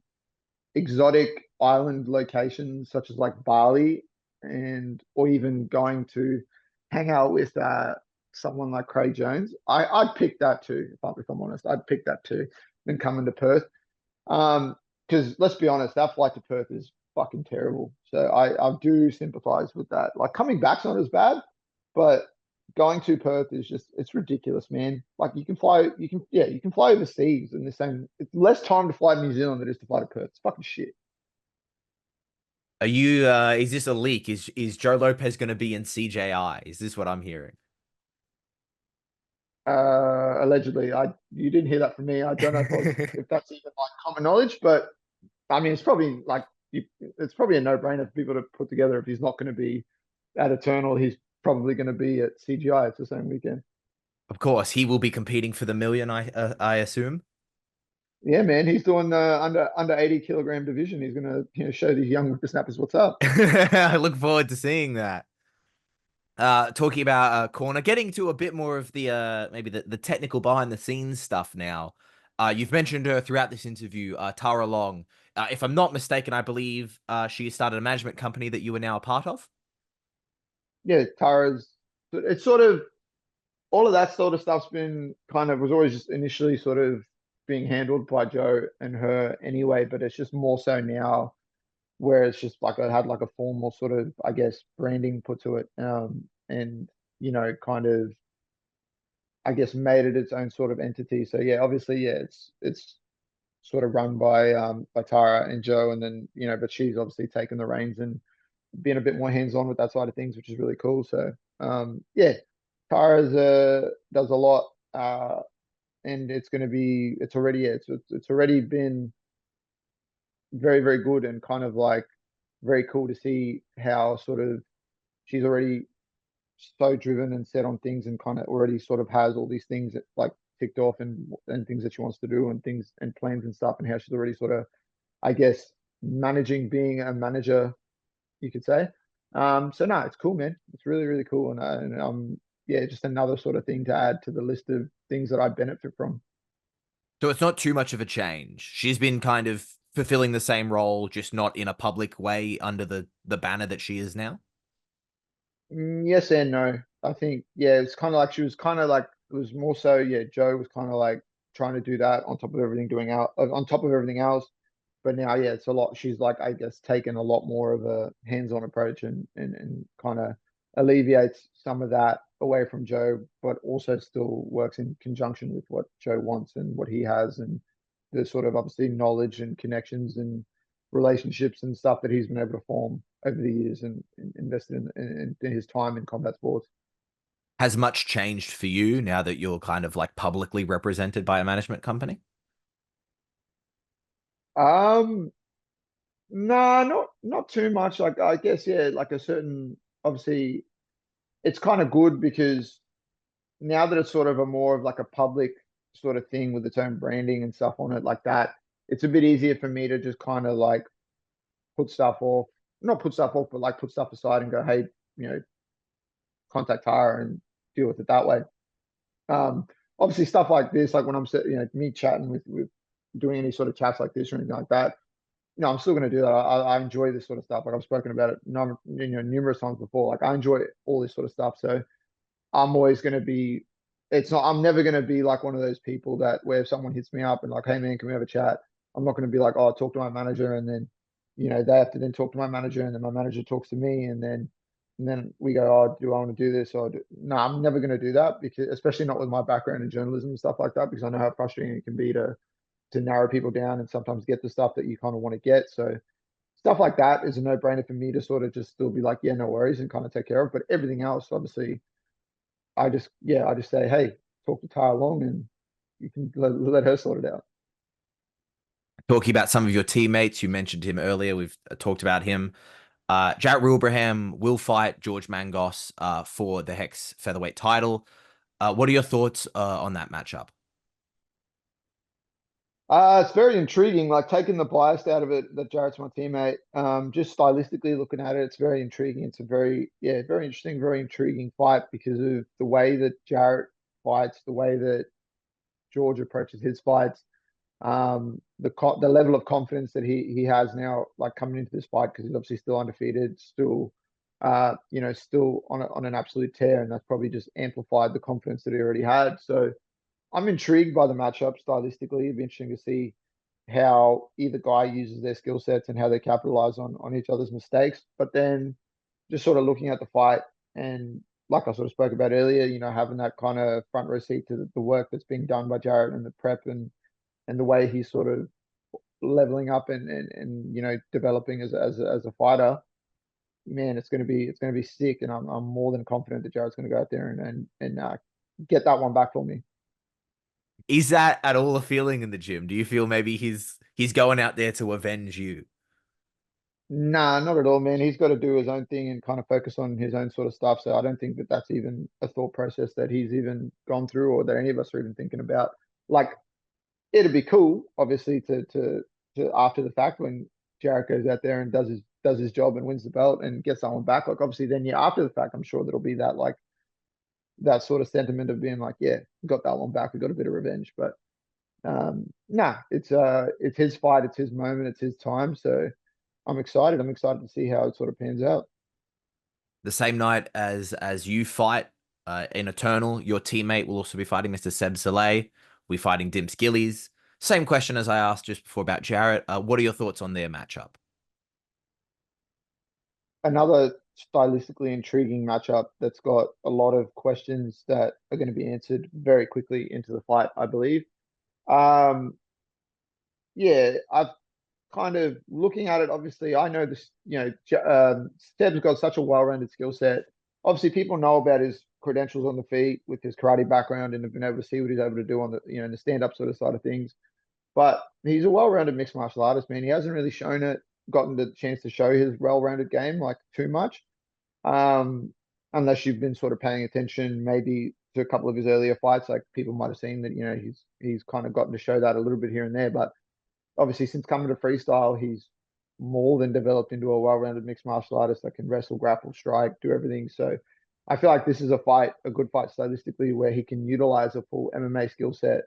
exotic island locations such as like Bali or even going to hang out with someone like Craig Jones, I'd pick that too. If I'm honest, I'd pick that too than coming to Perth. Because let's be honest, that flight to Perth is fucking terrible. So I do sympathize with that. Like coming back's not as bad, but going to Perth is just it's ridiculous, man. Like you can fly overseas in the same. It's less time to fly to New Zealand than it is to fly to Perth. It's fucking shit. Are you is this a leak? Is Joe Lopez going to be in CJI? Is this what I'm hearing? Allegedly, you didn't hear that from me. I don't know if that's even like common knowledge, but I mean, it's probably a no-brainer for people to put together. If he's not going to be at Eternal, he's probably going to be at CGI. It's the same weekend. Of course, he will be competing for the million, I assume. Yeah, man, he's doing the under 80 kilogram division. He's going to show these young whippersnappers what's up. I look forward to seeing that. Talking about corner, getting to a bit more of the maybe the technical behind the scenes stuff now. You've mentioned her throughout this interview, Tara Long. If I'm not mistaken, I believe she started a management company that you are now a part of. Yeah, Tara's. It's sort of all of that sort of stuff's been was always just initially sort of being handled by Joe and her anyway, but it's just more so now where it's just like I had like a formal sort of, I guess, branding put to it, and kind of, I guess, made it its own sort of entity. So yeah, obviously, yeah, it's sort of run by Tara and Joe, and then but she's obviously taken the reins and being a bit more hands on with that side of things, which is really cool. So Yeah, Tara's does a lot, and it's going to be it's already yeah, it's already been very very good and kind of like very cool to see how sort of she's already so driven and set on things and kind of already sort of has all these things that like ticked off and things that she wants to do and things and plans and stuff and how she's already sort of I guess managing being a manager you could say. So no, it's cool, man. It's really really cool and yeah, just another sort of thing to add to the list of things that I benefit from. So it's not too much of a change. She's been kind of fulfilling the same role, just not in a public way under the banner that she is now. Yes and no. I think yeah, it's kind of like she was kind of like it was more so yeah. Joe was kind of like trying to do that on top of everything doing out on top of everything else. But now yeah, it's a lot. She's like I guess taken a lot more of a hands-on approach and kind of alleviates some of that away from Joe, but also still works in conjunction with what Joe wants and what he has and the sort of obviously knowledge and connections and relationships and stuff that he's been able to form over the years and invested in his time in combat sports. Has much changed for you now that you're kind of like publicly represented by a management company? Um, nah, not too much. Like I guess, yeah, like a certain obviously it's kind of good because now that it's sort of a more of like a public sort of thing with its own branding and stuff on it like that, it's a bit easier for me to just kind of like put stuff off, not put stuff off, but like put stuff aside and go, hey, you know, contact Tara and deal with it that way. Um, Obviously stuff like this, like when I'm me chatting with doing any sort of chats like this or anything like that, I'm still going to do that. I enjoy this sort of stuff. Like I've spoken about it, numerous times before. Like I enjoy all this sort of stuff. So I'm always going to be. It's not. I'm never going to be like one of those people that where if someone hits me up and like, hey man, can we have a chat? I'm not going to be like, oh, talk to my manager, and then, they have to then talk to my manager, and then my manager talks to me, and then we go, oh, do I want to do this? No, I'm never going to do that because, especially not with my background in journalism and stuff like that, because I know how frustrating it can be to narrow people down and sometimes get the stuff that you kind of want to get. So stuff like that is a no brainer for me to sort of just still be like, yeah, no worries and kind of take care of. But everything else, obviously, I just say, hey, talk to Tara Long and you can let her sort it out. Talking about some of your teammates, you mentioned him earlier. We've talked about him. Jarrett Wilbraham will fight George Mangos for the Hex featherweight title. What are your thoughts on that matchup? It's very intriguing. Like taking the bias out of it, that Jarrett's my teammate. Just stylistically looking at it, it's very intriguing. It's a very interesting, very intriguing fight because of the way that Jarrett fights, the way that George approaches his fights, the level of confidence that he has now, like coming into this fight because he's obviously still undefeated, still, still on an absolute tear, and that's probably just amplified the confidence that he already had. So I'm intrigued by the matchup stylistically. It'd be interesting to see how either guy uses their skill sets and how they capitalize on each other's mistakes. But then just sort of looking at the fight and like I sort of spoke about earlier, having that kind of front row seat to the work that's being done by Jarrett and the prep and the way he's sort of leveling up and developing as a fighter, man, it's gonna be sick, and I'm more than confident that Jarrett's gonna go out there and get that one back for me. Is that at all a feeling in the gym? Do you feel maybe he's going out there to avenge you? Nah, not at all, man. He's got to do his own thing and kind of focus on his own sort of stuff. So I don't think that that's even a thought process that he's even gone through or that any of us are even thinking about. Like, it'd be cool, obviously, to after the fact when Jarrett goes out there and does his job and wins the belt and gets someone back. Like, obviously, then yeah, after the fact, I'm sure there'll be that like that sort of sentiment of being like, yeah, we got that one back. We got a bit of revenge. But nah, it's his fight, it's his moment, it's his time. So I'm excited. I'm excited to see how it sort of pans out. The same night as you fight in Eternal, your teammate will also be fighting Mr. Seb Saleh. We're fighting Dimps Gillies. Same question as I asked just before about Jarrett. What are your thoughts on their matchup? Another stylistically intriguing matchup that's got a lot of questions that are going to be answered very quickly into the fight, I believe. Um, yeah, I've kind of looking at it. Obviously, I know this. Seb's got such a well-rounded skill set. obviously people know about his credentials on the feet with his karate background and have been able to see what he's able to do on the in the stand up sort of side of things. But he's a well-rounded mixed martial artist, man. He hasn't really shown it, gotten the chance to show his well-rounded game like too much. Um, Unless you've been sort of paying attention, maybe to a couple of his earlier fights, like people might have seen that, he's kind of gotten to show that a little bit here and there. But obviously, since coming to freestyle, he's more than developed into a well-rounded mixed martial artist that can wrestle, grapple, strike, do everything. So I feel like this is a good fight stylistically, where he can utilize a full MMA skill set,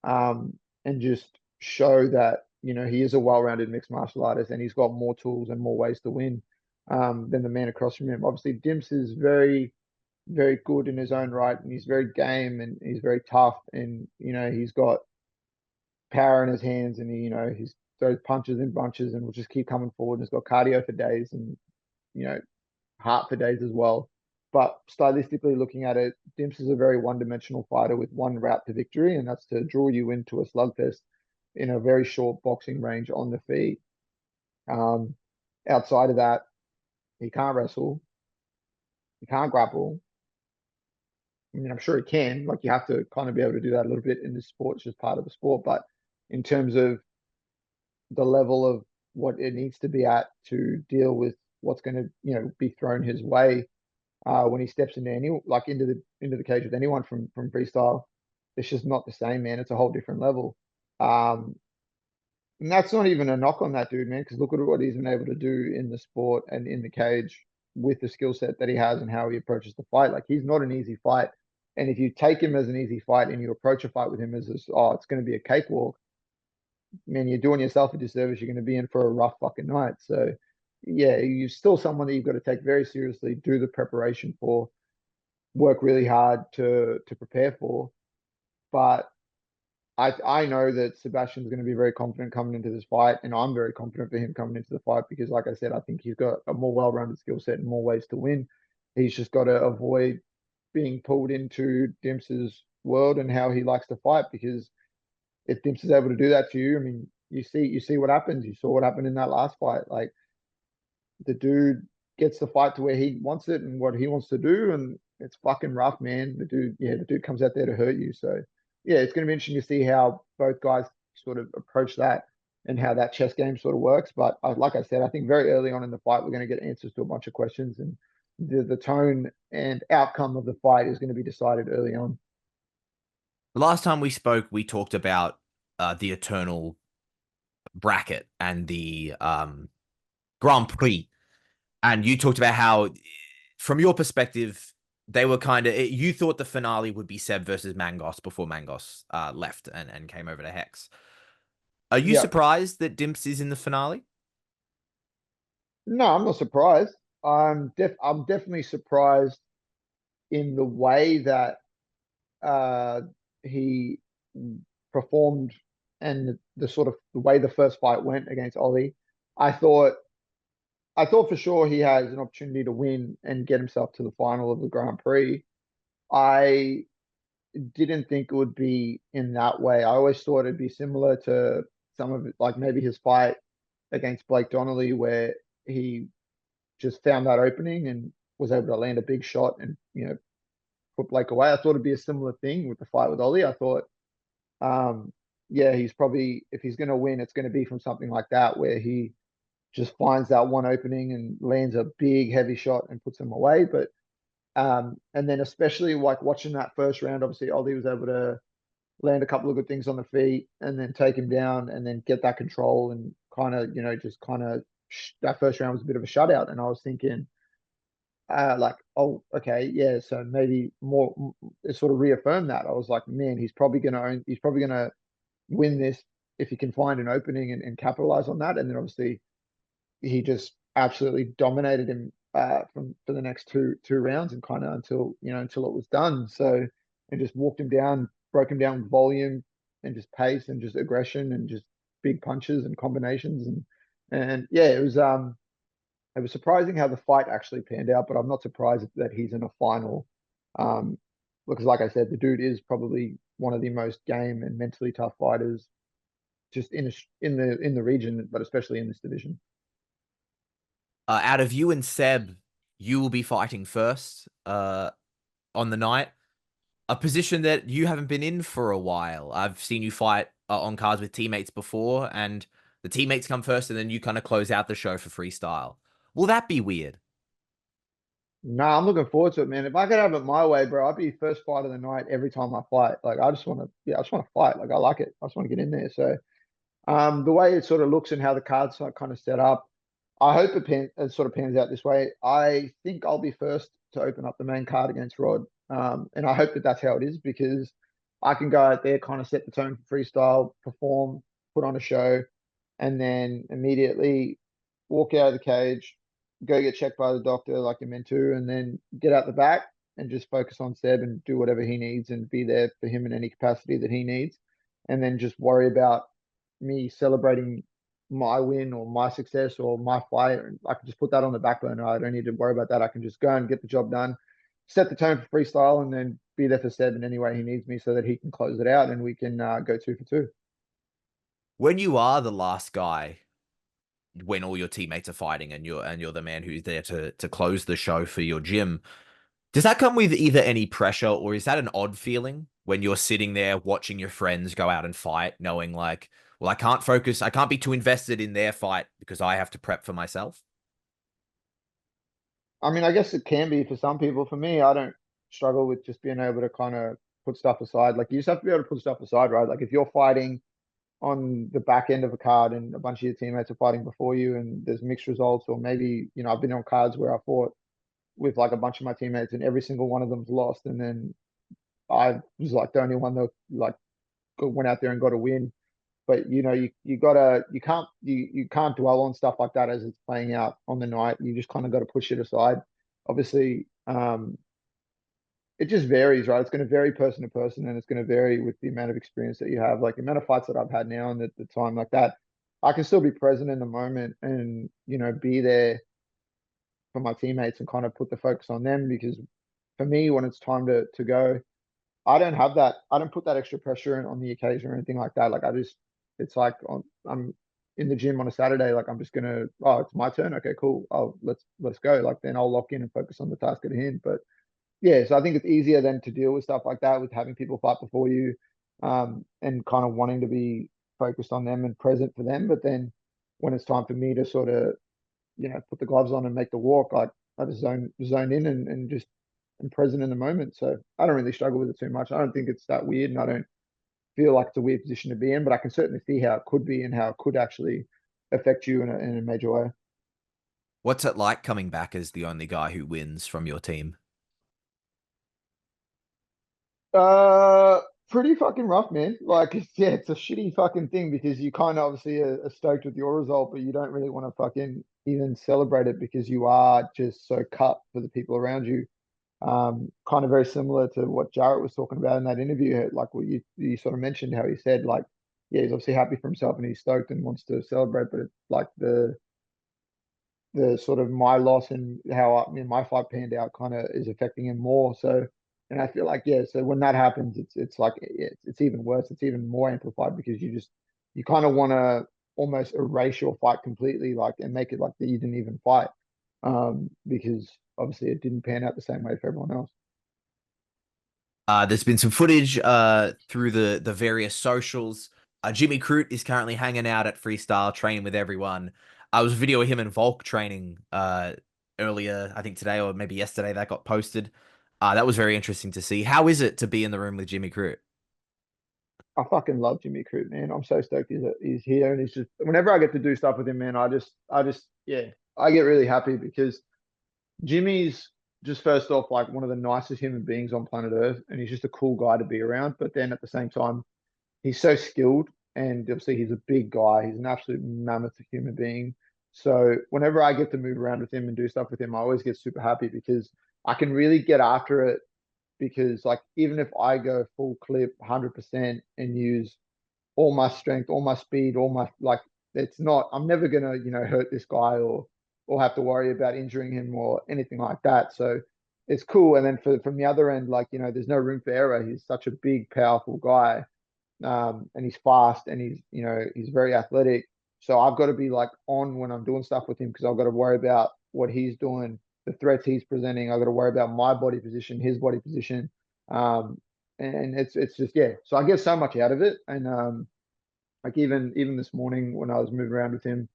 and just show that he is a well-rounded mixed martial artist, and he's got more tools and more ways to win, than the man across from him. Obviously, Dimps is very, very good in his own right, and he's very game, and he's very tough, and he's got power in his hands, and he's throws punches in bunches and will just keep coming forward, and he's got cardio for days, and you know heart for days as well. But stylistically looking at it, Dimps is a very one-dimensional fighter with one route to victory, and that's to draw you into a slugfest in a very short boxing range on the feet. Um, Outside of that, he can't wrestle, he can't grapple. I mean, I'm sure he can. Like, you have to kind of be able to do that a little bit in this sport. It's just part of the sport. But in terms of the level of what it needs to be at to deal with what's going to, be thrown his way, when he steps into into the cage with anyone from freestyle, it's just not the same, man. It's a whole different level. Um, and that's not even a knock on that dude, man, because look at what he's been able to do in the sport and in the cage with the skill set that he has and how he approaches the fight. Like, he's not an easy fight. And if you take him as an easy fight and you approach a fight with him as this, oh, it's going to be a cakewalk, man, you're doing yourself a disservice. You're going to be in for a rough fucking night. So, yeah, you're still someone that you've got to take very seriously, do the preparation for, work really hard to prepare for. But I know that Sebastian's going to be very confident coming into this fight, and I'm very confident for him coming into the fight because, like I said, I think he's got a more well-rounded skill set and more ways to win. He's just got to avoid being pulled into Dimps' world and how he likes to fight, because if Dimps is able to do that to you, I mean, you see what happens. You saw what happened in that last fight. Like, the dude gets the fight to where he wants it and what he wants to do, and it's fucking rough, man. The dude comes out there to hurt you. So yeah, it's going to be interesting to see how both guys sort of approach that and how that chess game sort of works. But like I said, I think very early on in the fight, we're going to get answers to a bunch of questions, and the tone and outcome of the fight is going to be decided early on. The last time we spoke, we talked about the Eternal bracket and the Grand Prix, and you talked about how, from your perspective, they were kind of, you thought the finale would be Seb versus Mangos before Mangos left and came over to Hex. Are you Yeah, surprised that Dimps is in the finale? no, I'm not surprised. I'm definitely surprised in the way that uh, he performed, and the sort of the way the first fight went against Ollie. I thought I thought for sure he has an opportunity to win and get himself to the final of the Grand Prix. I didn't think it would be in that way. I always thought it'd be similar to some of it, like maybe his fight against Blake Donnelly, where he just found that opening and was able to land a big shot and put Blake away. I thought it'd be a similar thing with the fight with Ollie. I thought, um, yeah, he's probably, if he's going to win, it's going to be from something like that, where he just finds that one opening and lands a big heavy shot and puts him away. But and then especially like watching that first round, obviously Ollie was able to land a couple of good things on the feet and then take him down and then get that control and kind of just kind of that first round was a bit of a shutout. And I was thinking, like, oh, okay, yeah, so maybe more, it sort of reaffirmed that. I was like, man, he's probably gonna win this if he can find an opening and capitalize on that. And then obviously he just absolutely dominated him from for the next two rounds and kind of until it was done. So, and just walked him down, broke him down with volume and just pace and just aggression and just big punches and combinations, and yeah, it was surprising how the fight actually panned out, but I'm not surprised that he's in a final. Um, because like I said, the dude is probably one of the most game and mentally tough fighters just in the region, but especially in this division. Out of you and Seb, you will be fighting first on the night, a position that you haven't been in for a while. I've seen you fight on cards with teammates before, and the teammates come first, and then you kind of close out the show for freestyle. Will that be weird? No, I'm looking forward to it, man. If I could have it my way, bro, I'd be first fight of the night every time I fight. Like I just want to, yeah, I just want to fight. Like I like it. I just want to get in there. So the way it sort of looks and how the cards are kind of set up, I hope it sort of pans out this way. I think I'll be first to open up the main card against Rod. And I hope that that's how it is because I can go out there, kind of set the tone for freestyle, perform, put on a show, and then immediately walk out of the cage, go get checked by the doctor like you're meant to, and then get out the back and just focus on Seb and do whatever he needs and be there for him in any capacity that he needs. And then just worry about me celebrating my win or my success or my fight. I can just put that on the back burner. I don't need to worry about that. I can just go and get the job done, set the tone for freestyle, and then be there for Seb in any way he needs me so that he can close it out and we can go 2 for 2. When you are the last guy, when all your teammates are fighting, and you're the man who's there to close the show for your gym, does that come with either any pressure, or is that an odd feeling when you're sitting there watching your friends go out and fight, knowing like, well, I can't focus, I can't be too invested in their fight because I have to prep for myself? I mean, I guess it can be for some people. For me, I don't struggle with just being able to kind of put stuff aside. Like you just have to be able to put stuff aside, right? Like if you're fighting on the back end of a card and a bunch of your teammates are fighting before you and there's mixed results, or maybe, I've been on cards where I fought with like a bunch of my teammates and every single one of them's lost. And then I was like the only one that like went out there and got a win. But you gotta you can't dwell on stuff like that as it's playing out on the night. You just kind of got to push it aside. Obviously, it just varies, right? It's going to vary person to person, and it's going to vary with the amount of experience that you have. Like the amount of fights that I've had now, and the time like that, I can still be present in the moment and be there for my teammates and kind of put the focus on them. Because for me, when it's time to go, I don't have that. I don't put that extra pressure on the occasion or anything like that. Like it's like I'm in the gym on a Saturday. Like I'm just gonna, oh, it's my turn. Okay, cool. Oh, let's go. Like then I'll lock in and focus on the task at hand. But yeah, so I think it's easier then to deal with stuff like that with having people fight before you, and kind of wanting to be focused on them and present for them. But then when it's time for me to sort of, put the gloves on and make the walk, like I just zone in and just am present in the moment. So I don't really struggle with it too much. I don't think it's that weird, and I don't feel like it's a weird position to be in. But I can certainly see how it could be and how it could actually affect you in a major way. What's it like coming back as the only guy who wins from your team? Uh, Pretty fucking rough, man. Like, yeah, it's a shitty fucking thing because you kind of obviously are stoked with your result, but you don't really want to fucking even celebrate it because you are just so cut for the people around you. Kind of very similar to what Jarrett was talking about in that interview, like what you sort of mentioned how he said, like, yeah, he's obviously happy for himself and he's stoked and wants to celebrate, but it's like the sort of my loss and how my fight panned out kind of is affecting him more. So, and I feel like, yeah, so when that happens, it's like it's even worse. It's even more amplified because you kind of want to almost erase your fight completely, like, and make it like that you didn't even fight, because obviously it didn't pan out the same way for everyone else. There's been some footage through the various socials. Jimmy Crute is currently hanging out at Freestyle, training with everyone. I was a video of him and Volk training earlier, I think today or maybe yesterday, that got posted. That was very interesting to see. How is it to be in the room with Jimmy Crute? I fucking love Jimmy Crute, man. I'm so stoked he's here, and he's just whenever I get to do stuff with him, man, I just yeah, I get really happy because Jimmy's just first off like one of the nicest human beings on planet Earth, and he's just a cool guy to be around. But then at the same time, he's so skilled, and obviously he's a big guy. He's an absolute mammoth human being. So whenever I get to move around with him and do stuff with him, I always get super happy because I can really get after it. Because like even if I go full clip 100% and use all my strength, all my speed, all my like it's not I'm never gonna, hurt this guy or have to worry about injuring him or anything like that. So it's cool. And then from the other end, like, there's no room for error. He's such a big, powerful guy. And he's fast and he's very athletic. So I've got to be like on when I'm doing stuff with him because I've got to worry about what he's doing the threats he's presenting. I got to worry about my body position, his body position. Um, and it's just, yeah. So I get so much out of it. And like even this morning when I was moving around with him,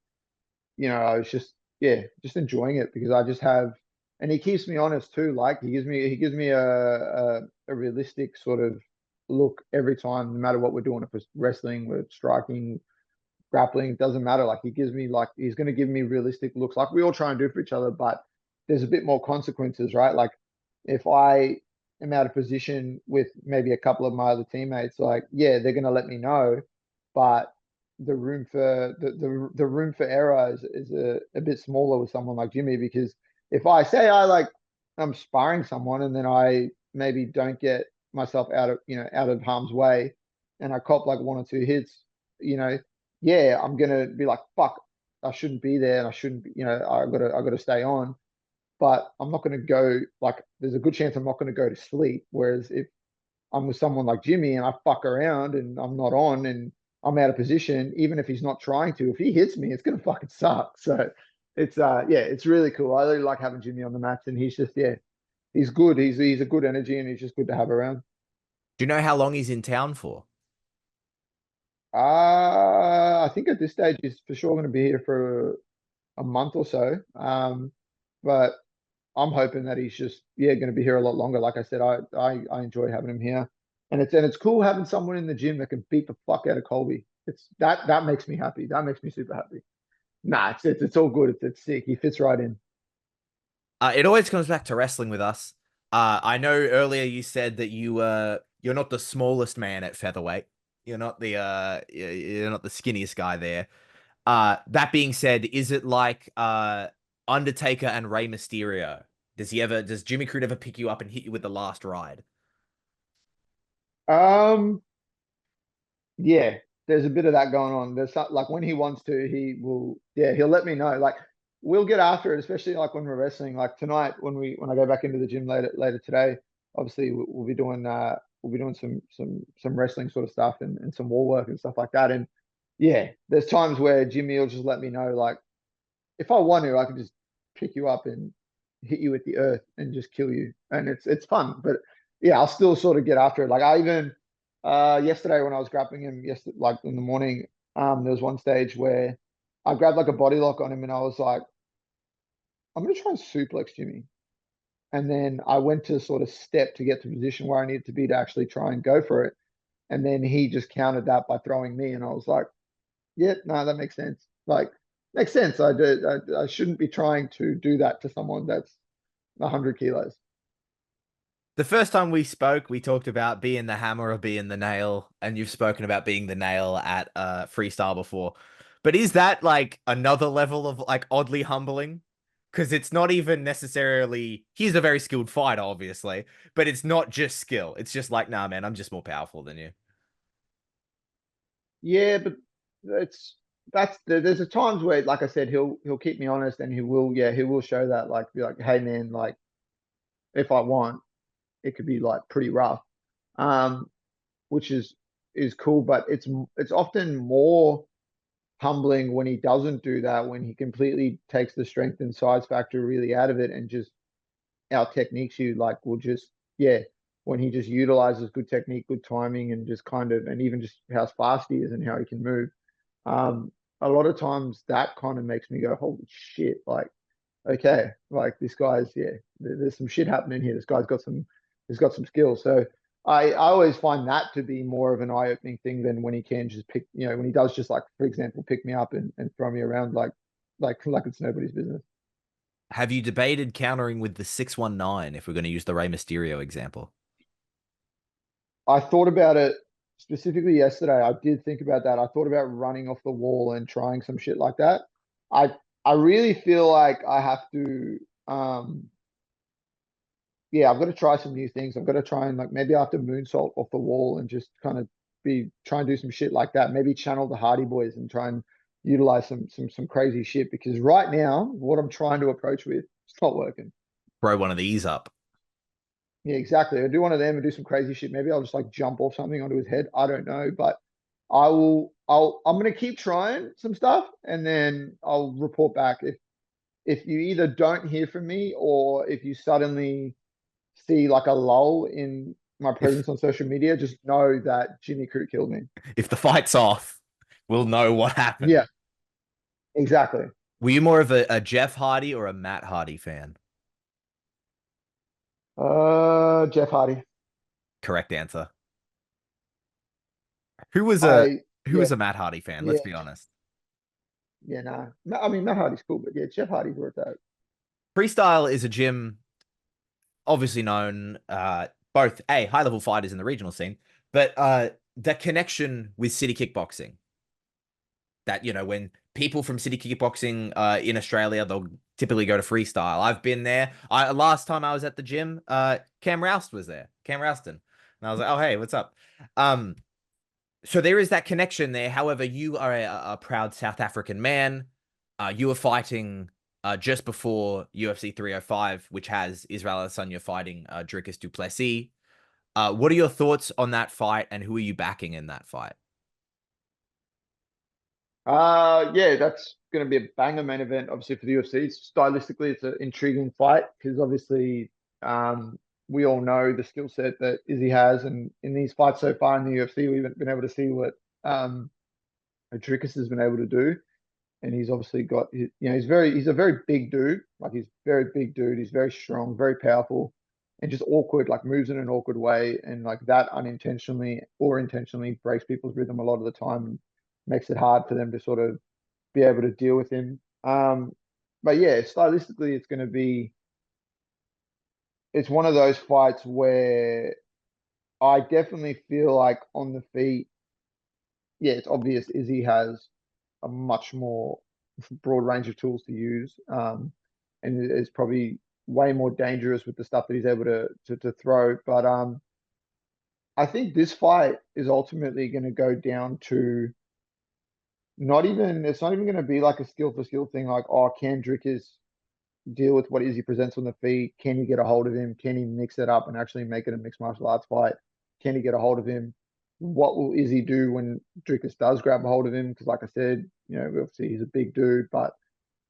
I was just, yeah, just enjoying it because I just have, and he keeps me honest too. Like he gives me a realistic sort of look every time, no matter what we're doing. If it's wrestling, we're striking, grappling, it doesn't matter. Like he gives me like he's going to give me realistic looks, like we all try and do for each other, but there's a bit more consequences, right? Like if I am out of position with maybe a couple of my other teammates, like yeah, they're going to let me know, but the room for error is a bit smaller with someone like Jimmy because if I say I'm sparring someone and then I maybe don't get myself out of harm's way and I cop like one or two hits, you know, yeah, I'm gonna be like, fuck, I shouldn't be there and I shouldn't be, I gotta stay on. But I'm not gonna go like there's a good chance I'm not gonna go to sleep. Whereas if I'm with someone like Jimmy and I fuck around and I'm not on and I'm out of position, even if he's not trying to, if he hits me, it's gonna fucking suck. So it's yeah, it's really cool. I really like having Jimmy on the mats and he's just yeah, he's good. He's a good energy and he's just good to have around. Do you know how long he's in town for? I think at this stage he's for sure gonna be here for a month or so. But I'm hoping that he's just yeah going to be here a lot longer. Like I said, I enjoy having him here, and it's cool having someone in the gym that can beat the fuck out of Colby. It's that makes me happy. That makes me super happy. Nah, it's all good. It's sick. He fits right in. It always comes back to wrestling with us. I know earlier you said that you're not the smallest man at featherweight. You're not the skinniest guy there. That being said, is it like Undertaker and Rey Mysterio? Does Jimmy Crute ever pick you up and hit you with the last ride? Um, Yeah, there's a bit of that going on. There's like when he wants to, he will. Yeah, he'll let me know. Like we'll get after it, especially like when we're wrestling. Like tonight, when I go back into the gym later today, obviously we'll be doing some wrestling sort of stuff and some wall work and stuff like that. And yeah, there's times where Jimmy will just let me know. Like if I want to, I can just pick you up and hit you with the earth and just kill you, and it's fun. But yeah, I'll still sort of get after it. Like I even yesterday when I was grappling him, yesterday, like in the morning, there was one stage where I grabbed like a body lock on him, and I was like, I'm gonna try and suplex Jimmy. And then I went to sort of step to get to the position where I needed to be to actually try and go for it. And then he just countered that by throwing me, and I was like, yeah, no, that makes sense. Like, makes sense. I shouldn't be trying to do that to someone that's 100 kilos. The first time we spoke, we talked about being the hammer or being the nail, and you've spoken about being the nail at freestyle before. But is that like another level of like oddly humbling? Because it's not even necessarily he's a very skilled fighter, obviously, but it's not just skill. It's just like, nah, man, I'm just more powerful than you. Yeah, but it's there's a times where, like I said, he'll keep me honest, and he will show that, like, be like, hey man, like if I want, it could be like pretty rough, um, which is cool, but it's often more humbling when he doesn't do that, when he completely takes the strength and size factor really out of it and just our techniques you like will just yeah when he just utilizes good technique, good timing, and just kind of and even just how fast he is and how he can move. A lot of times that kind of makes me go, holy shit, like okay, like this guy's yeah, there's some shit happening here. This guy's got some skills. So I always find that to be more of an eye-opening thing than when he can just pick, when he does just like, for example, pick me up and throw me around like it's nobody's business. Have you debated countering with the 619 if we're going to use the Rey Mysterio example? I thought about it specifically yesterday. I did think about that. I thought about running off the wall and trying some shit like that. I I really feel like I have to yeah, I've got to try some new things. I've got to try and like maybe I have to moonsault off the wall and just kind of be try and do some shit like that. Maybe channel the Hardy Boys and try and utilize some crazy shit because right now what I'm trying to approach with it's not working. Throw one of these up. Yeah, exactly. I do one of them and do some crazy shit. Maybe I'll just like jump off something onto his head. I don't know, but I'm gonna keep trying some stuff and then I'll report back. if you either don't hear from me or if you suddenly see like a lull in my If presence on social media, just know that Jimmy Crute killed me. if the fight's off, we'll know what happened. Yeah, exactly. Were you more of a Jeff Hardy or a Matt Hardy fan? Jeff Hardy. Correct answer. Who was a I who yeah was a Matt Hardy fan? yeah Let's be honest. yeah nah. I mean Matt Hardy's cool, but yeah, Jeff Hardy's worth that. Freestyle is a gym obviously known both a high level fighters in the regional scene, but the connection with city kickboxing. That when people from city kickboxing in Australia, they'll typically go to freestyle. I've been there. I last time I was at the gym, Cam Roust was there. Cam Rouston. And I was like, oh hey, what's up? Um, so there is that connection there. However, you are a proud South African man. You were fighting just before UFC 305, which has Israel Adesanya fighting Dricus du Plessis. What are your thoughts on that fight, and who are you backing in that fight? Yeah, that's going to be a banger main event, obviously for the UFC. Stylistically, it's an intriguing fight because obviously, we all know the skill set that Izzy has, and in these fights so far in the UFC, we haven't been able to see what Dricus has been able to do. And he's obviously got, he's a very big dude. Like he's very big dude. He's very strong, very powerful, and just awkward. Like moves in an awkward way, and like that unintentionally or intentionally breaks people's rhythm a lot of the time, and makes it hard for them to sort of be able to deal with him. But yeah, stylistically, it's one of those fights where I definitely feel like on the feet, yeah, it's obvious Izzy has a much more broad range of tools to use, and is probably way more dangerous with the stuff that he's able to throw. But I think this fight is ultimately going to go down to not even it's not even going to be like a skill for skill thing. Like, oh, can Drickers deal with what Izzy presents on the feet? Can you get a hold of him? Can he mix it up and actually make it a mixed martial arts fight? Can he get a hold of him? What will Izzy do when Dricus does grab a hold of him? Because, like I said, obviously he's a big dude, but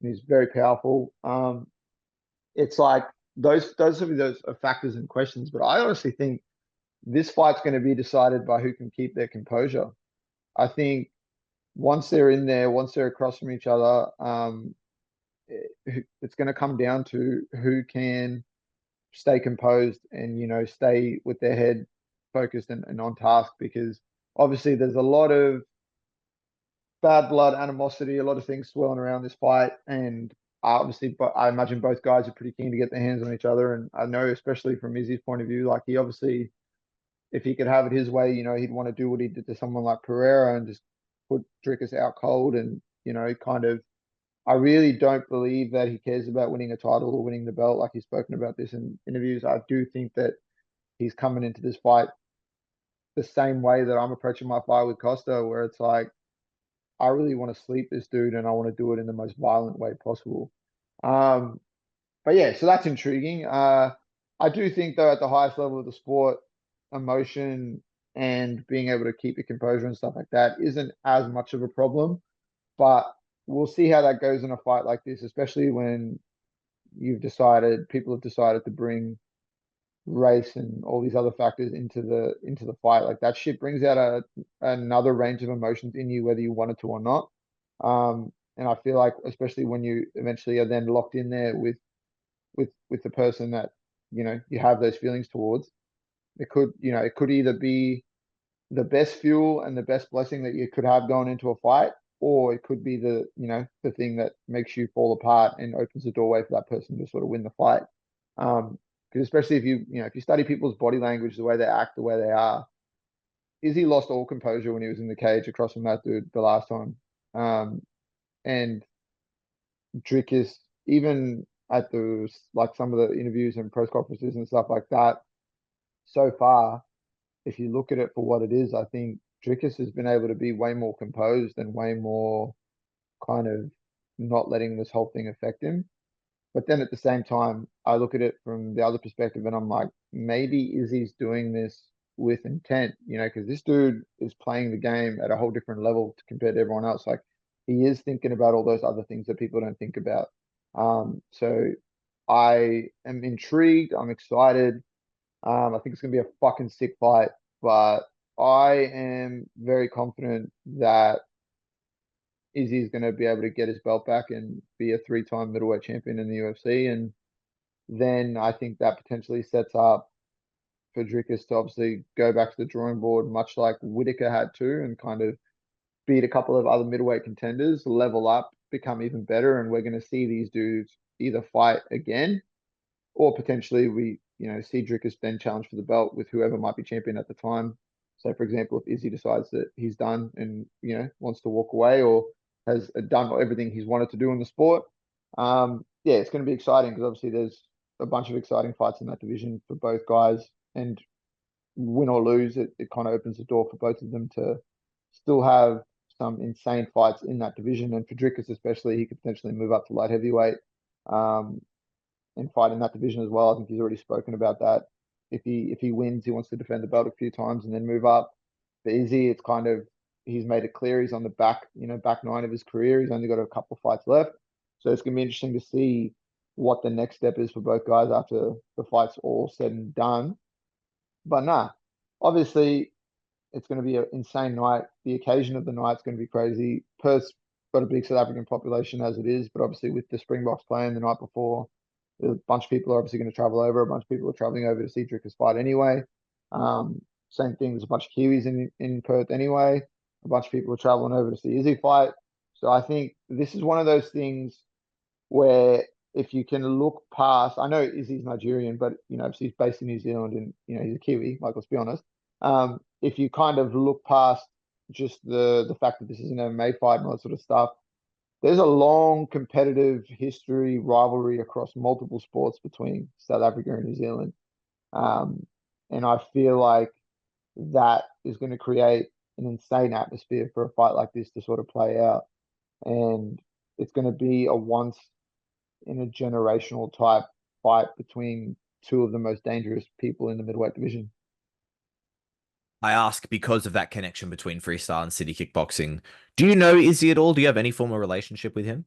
he's very powerful. It's like those are factors and questions, but I honestly think this fight's going to be decided by who can keep their composure. I think once they're in there, once they're across from each other, it's going to come down to who can stay composed and stay with their head focused and on task, because obviously there's a lot of bad blood animosity, a lot of things swirling around this fight, and obviously but I imagine both guys are pretty keen to get their hands on each other. And I know, especially from Izzy's point of view, like he obviously, if he could have it his way, he'd want to do what he did to someone like Pereira and just put Dricus out cold. And kind of, I really don't believe that he cares about winning a title or winning the belt. Like he's spoken about this in interviews. I do think that he's coming into this fight the same way that I'm approaching my fight with Costa, where it's like, I really want to sleep this dude and I want to do it in the most violent way possible. Um, but yeah, so that's intriguing. I do think though at the highest level of the sport, emotion and being able to keep your composure and stuff like that isn't as much of a problem. But we'll see how that goes in a fight like this, especially when people have decided to bring race and all these other factors into the fight. Like that shit brings out another range of emotions in you, whether you want it to or not. And I feel like, especially when you eventually are then locked in there with the person that you have those feelings towards, it could either be the best fuel and the best blessing that you could have going into a fight, or it could be the thing that makes you fall apart and opens the doorway for that person to sort of win the fight. Because especially if you study people's body language, the way they act, the way they are, Izzy lost all composure when he was in the cage across from that dude the last time. And Dricus, even at the like some of the interviews and press conferences and stuff like that, so far, if you look at it for what it is, I think Dricus has been able to be way more composed and way more kind of not letting this whole thing affect him. But then at the same time, I look at it from the other perspective and I'm like, maybe Izzy's doing this with intent, because this dude is playing the game at a whole different level compared to everyone else. Like he is thinking about all those other things that people don't think about. So I am intrigued. I'm excited. I think it's gonna be a fucking sick fight, but I am very confident that Izzy's gonna be able to get his belt back and be a three-time middleweight champion in the UFC, and then I think that potentially sets up for Dricus to obviously go back to the drawing board, much like Whitaker had to, and kind of beat a couple of other middleweight contenders, level up, become even better, and we're going to see these dudes either fight again or potentially see Dricus then challenge for the belt with whoever might be champion at the time. So, for example, if Izzy decides that he's done and wants to walk away or has done everything he's wanted to do in the sport, yeah, it's going to be exciting because obviously there's a bunch of exciting fights in that division for both guys, and win or lose, it kind of opens the door for both of them to still have some insane fights in that division. And for Dricus especially, he could potentially move up to light heavyweight um, and fight in that division as well. I think he's already spoken about that. If he wins, he wants to defend the belt a few times and then move up. For Izzy, it's kind of he's made it clear he's on the back nine of his career. He's only got a couple of fights left, so it's gonna be interesting to see what the next step is for both guys after the fight's all said and done. But nah, obviously it's going to be an insane night. The occasion of the night's going to be crazy. Perth's got a big South African population as it is, but obviously with the Springboks playing the night before, a bunch of people are obviously going to travel over. A bunch of people are traveling over to see Dricus fight anyway. Same thing. There's a bunch of Kiwis in Perth anyway. A bunch of people are traveling over to see Izzy fight. So I think this is one of those things where if you can look past, I know Izzy's Nigerian, but if he's based in New Zealand and he's a Kiwi, like let's be honest. If you kind of look past just the fact that this is an MMA fight and all that sort of stuff, there's a long competitive history rivalry across multiple sports between South Africa and New Zealand. Um, and I feel like that is going to create an insane atmosphere for a fight like this to sort of play out. And it's going to be a once in a generational type fight between two of the most dangerous people in the middleweight division. I ask because of that connection between freestyle and city kickboxing. Do you know Izzy at all? Do you have any form of relationship with him?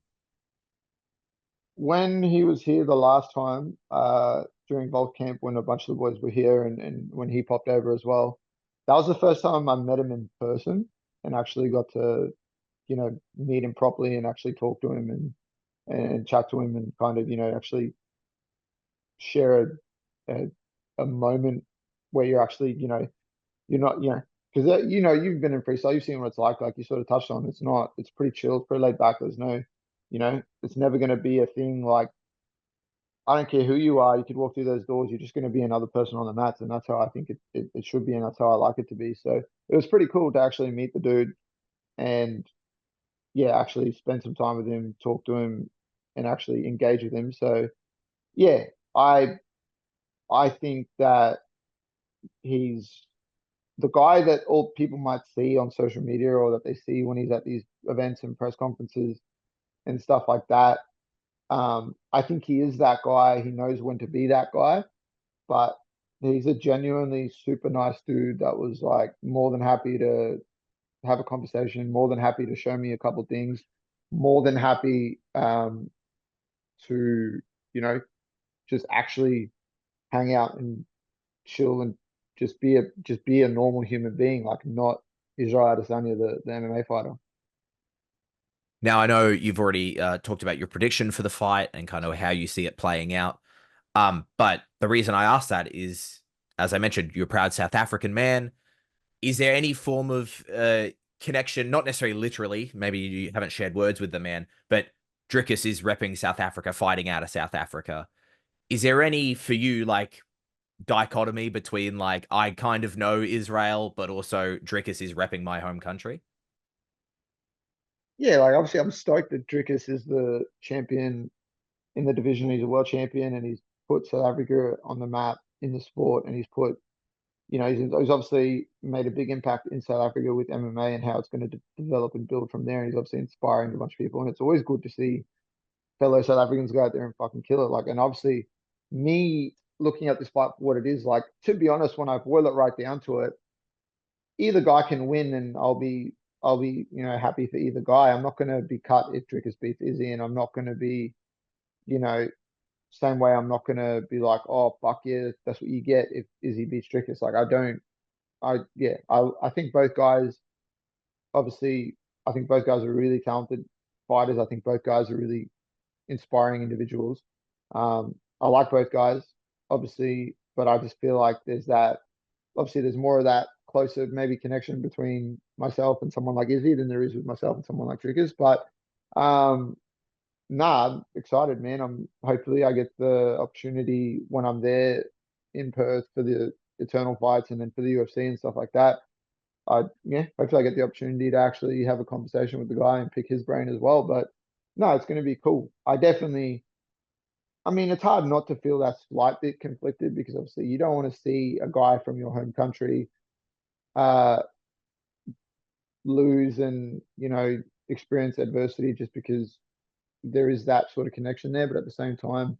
When he was here the last time, during Vault Camp, when a bunch of the boys were here and when he popped over as well, that was the first time I met him in person and actually got to, meet him properly and actually talk to him and chat to him and kind of, actually share a, a moment where you're actually, you're not, because you've been in freestyle, you've seen what it's like you sort of touched on. It's pretty chill, it's pretty laid back. There's no, it's never going to be a thing like, I don't care who you are, you could walk through those doors, you're just going to be another person on the mats. And that's how I think it should be. And that's how I like it to be. So it was pretty cool to actually meet the dude and, yeah, actually spend some time with him, talk to him, and actually engage with him. So, yeah, I, I think that he's the guy that all people might see on social media or that they see when he's at these events and press conferences and stuff like that. I think he is that guy. He knows when to be that guy, but he's a genuinely super nice dude that was like more than happy to have a conversation, more than happy to show me a couple things, more than happy to, you know, just actually hang out and chill and just be a normal human being, like not Israel Adesanya, the MMA fighter. Now, I know you've already talked about your prediction for the fight and kind of how you see it playing out. But the reason I asked that is, as I mentioned, you're a proud South African man. Is there any form of connection, not necessarily literally, maybe you haven't shared words with the man, but Dricus is repping South Africa, fighting out of South Africa. Is there any for you like dichotomy between like I kind of know Israel, but also Dricus is repping my home country? Yeah, like obviously I'm stoked that Dricus is the champion in the division. He's a world champion and he's put South Africa on the map in the sport, and he's put, he's obviously made a big impact in South Africa with MMA and how it's going to develop and build from there. And he's obviously inspiring a bunch of people, and it's always good to see fellow South Africans go out there and fucking kill it. Like, and obviously, me looking at this fight for what it is, like, to be honest, when I boil it right down to it, either guy can win, and I'll be happy for either guy. I'm not going to be cut if Drickus beats Izzy, and I'm not going to be you know, same way I'm not gonna be like, oh fuck yeah, that's what you get if Izzy beats Dricus. Like I don't, I think both guys, obviously, I think both guys are really talented fighters. I think both guys are really inspiring individuals. I like both guys, obviously, but I just feel like there's more of that closer maybe connection between myself and someone like Izzy than there is with myself and someone like Triggers. But um, nah, I'm excited, man. Hopefully I get the opportunity when I'm there in Perth for the Eternal fights and then for the UFC and stuff like that. Hopefully I get the opportunity to actually have a conversation with the guy and pick his brain as well. But no, it's going to be cool. I mean, it's hard not to feel that slight bit conflicted because obviously you don't want to see a guy from your home country uh, lose and, experience adversity just because there is that sort of connection there. But at the same time,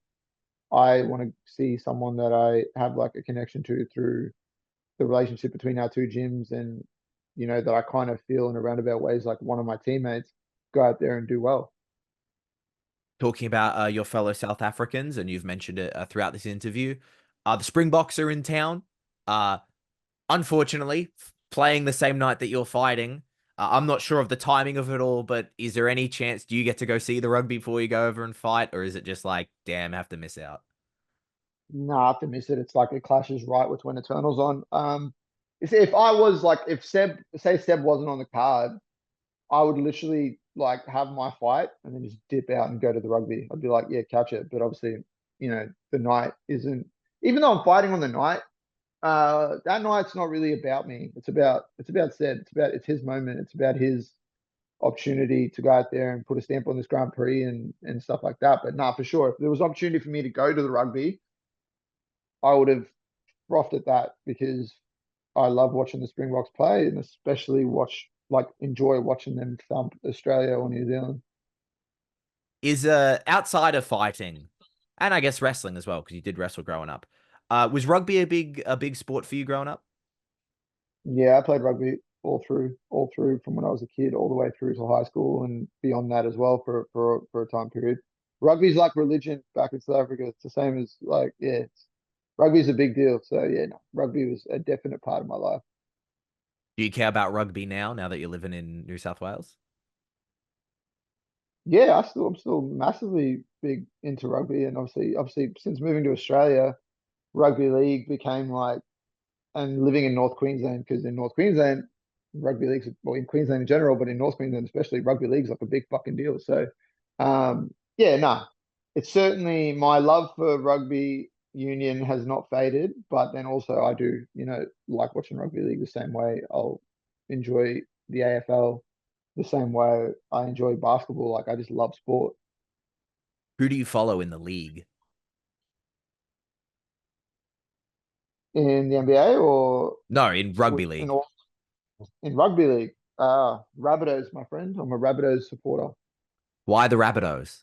I want to see someone that I have like a connection to through the relationship between our two gyms and, that I kind of feel in a roundabout ways like one of my teammates go out there and do well. Talking about your fellow South Africans, and you've mentioned it throughout this interview. The Springboks are in town. Uh, Unfortunately, playing the same night that you're fighting. I'm not sure of the timing of it all, but is there any chance do you get to go see the rugby before you go over and fight, or is it just like, damn, I have to miss out? No, I have to miss it. It's like it clashes right with when Eternal's on. If I was like, if Seb wasn't on the card, I would literally like have my fight and then just dip out and go to the rugby. I'd be like, yeah, catch it. But obviously, the night isn't. Even though I'm fighting on the night, that night's not really about me. It's about Seb. It's his moment. It's about his opportunity to go out there and put a stamp on this Grand Prix and stuff like that. But nah, for sure, if there was opportunity for me to go to the rugby, I would have frothed at that because I love watching the Springboks play and especially enjoy watching them thump Australia or New Zealand. Is outside of fighting, and I guess wrestling as well, because you did wrestle growing up. Was rugby a big sport for you growing up? Yeah, I played rugby all through from when I was a kid, all the way through to high school and beyond that as well for a time period. Rugby's like religion back in South Africa. It's the same as like rugby's a big deal. So yeah, no, rugby was a definite part of my life. Do you care about rugby now that you're living in New South Wales? Yeah, I'm still massively big into rugby, and obviously since moving to Australia, rugby league became like and living in North Queensland because in North Queensland, rugby league's well in Queensland in general, but in North Queensland especially, rugby league's like a big fucking deal. So, yeah, nah, it's certainly my love for rugby union has not faded, but then also I do, like watching rugby league the same way. I'll enjoy the AFL the same way I enjoy basketball. Like I just love sport. Who do you follow in the league? In the NBA or No, in rugby in league. all in rugby league. Rabbitohs, my friend. I'm a Rabbitohs supporter. Why the Rabbitohs?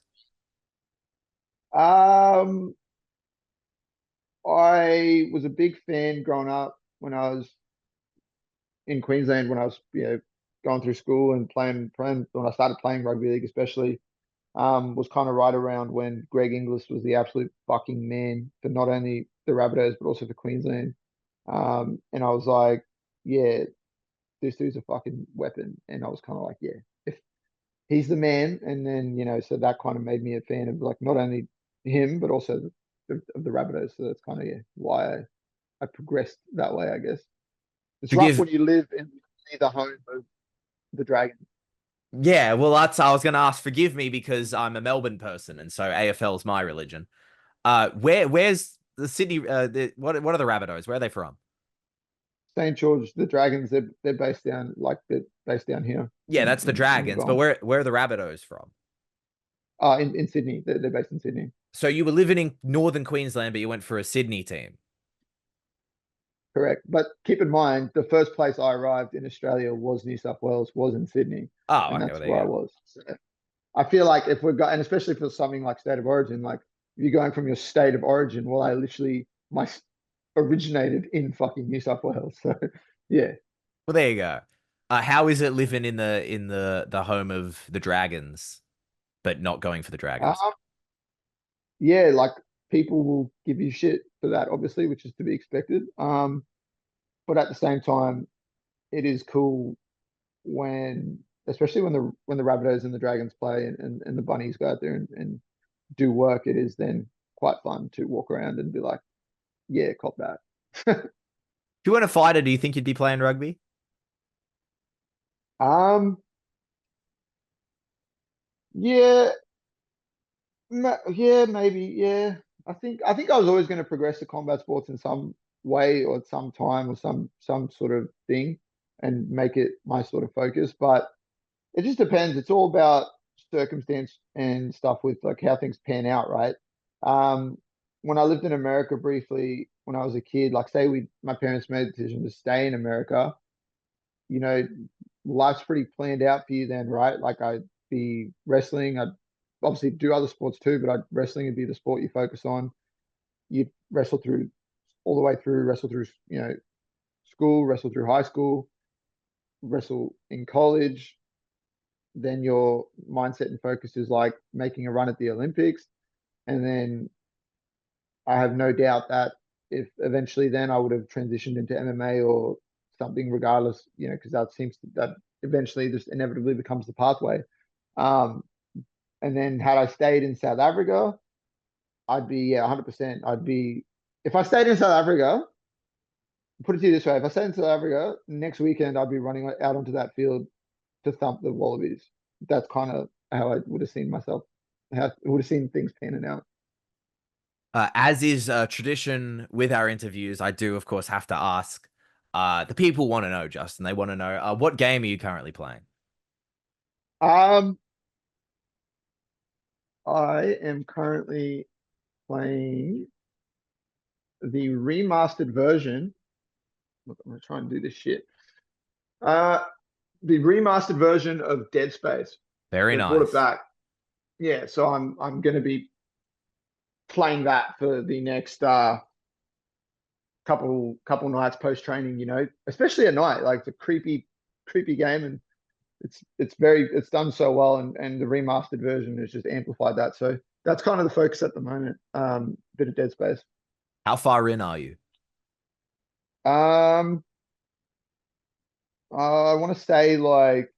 Um, I was a big fan growing up when I was in Queensland when I was going through school and playing when I started playing rugby league especially was kind of right around when Greg Inglis was the absolute fucking man for not only the Rabbitohs but also for Queensland. And I was like, yeah, this dude's a fucking weapon. And I was kind of like, yeah, if he's the man. And then, so that kind of made me a fan of like not only him, but also of the Rabbitohs. So that's kind of why I progressed that way, I guess. It's rough Forgive. when you live in the home of the Dragons. Yeah, well, I was gonna ask. Forgive me because I'm a Melbourne person, and so AFL is my religion. Where's the Sydney? What are the Rabbitohs? Where are they from? St. George, the Dragons, they're based down here Yeah, that's the in the Dragons, but Gulf. where are the Rabbitohs from? In Sydney. They're based in Sydney. So you were living in northern Queensland, but you went for a Sydney team. Correct. But keep in mind, the first place I arrived in Australia was New South Wales, was in Sydney, Oh, and okay, well that's there you where I go. was. So I feel like if we're going, and especially for something like state of origin, like if you're going from your state of origin, well, I literally originated in fucking New South Wales. So yeah, Well, there you go. How is it living in the home of the Dragons, but not going for the um, Dragons? yeah, like people will give you shit for that, obviously, which is to be expected. But at the same time, it is cool when, especially when the Rabbitohs and the Dragons play and the Bunnies go out there and do work, it is then quite fun to walk around and be like, yeah, cop that. If you weren't a fighter, do you think you'd be playing rugby? Um, yeah, yeah, maybe, yeah. I think I was always going to progress to combat sports in some way or some time or some sort of thing and make it my sort of focus. But it just depends. It's all about circumstance and stuff with like how things pan out, right? Um, when I lived in America briefly when I was a kid, like say my parents made the decision to stay in America, you know, life's pretty planned out for you then, right? Like I'd be wrestling, I'd obviously do other sports too, but wrestling would be the sport you focus on. You wrestle through all the way through, wrestle through, school, wrestle through high school, wrestle in college, then your mindset and focus is like making a run at the Olympics. And then I have no doubt that if eventually then I would have transitioned into MMA or something, regardless, because that eventually just inevitably becomes the pathway. Um, and then had I stayed in South Africa, I'd be, yeah, 100%. If I stayed in South Africa, put it to you this way, if I stayed in South Africa, next weekend I'd be running out onto that field to thump the Wallabies. That's kind of how I would have seen myself, how I would have seen things panning out. As is tradition with our interviews, I do, of course, have to ask. The people want to know, Justin. They want to know what game are you currently playing? Um, I am currently playing the remastered version. Look, I'm gonna try and do this shit. Uh, the remastered version of Dead Space. Very They brought it nice. back. Yeah, so I'm gonna be playing that for the next couple nights post training. Especially at night. Like it's a creepy game, and it's done so well, and the remastered version has just amplified that. So that's kind of the focus at the moment. Bit of Dead Space. How far in are you? Um, I want to say like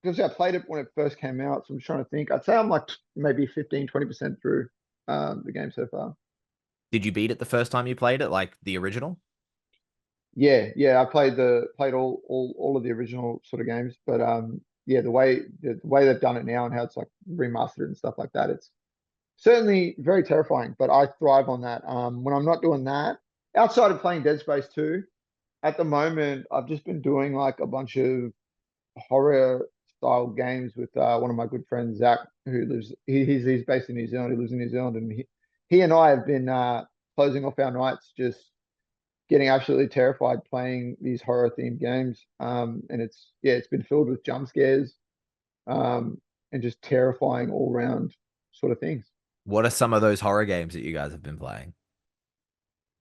because I played it when it first came out, so I'm trying to think. I'd say I'm like maybe 15-20% through the game so far. Did you beat it the first time you played it, like the original? Yeah. I played all of the original sort of games, but yeah, the way they've done it now and how it's like remastered and stuff like that, it's certainly very terrifying. But I thrive on that. When I'm not doing that, outside of playing Dead Space 2, at the moment I've just been doing like a bunch of horror style games with one of my good friends Zach, who he's based in New Zealand. He lives in New Zealand, and he and I have been closing off our nights just getting absolutely terrified playing these horror themed games. And it's been filled with jump scares and just terrifying all round sort of things. What are some of those horror games that you guys have been playing?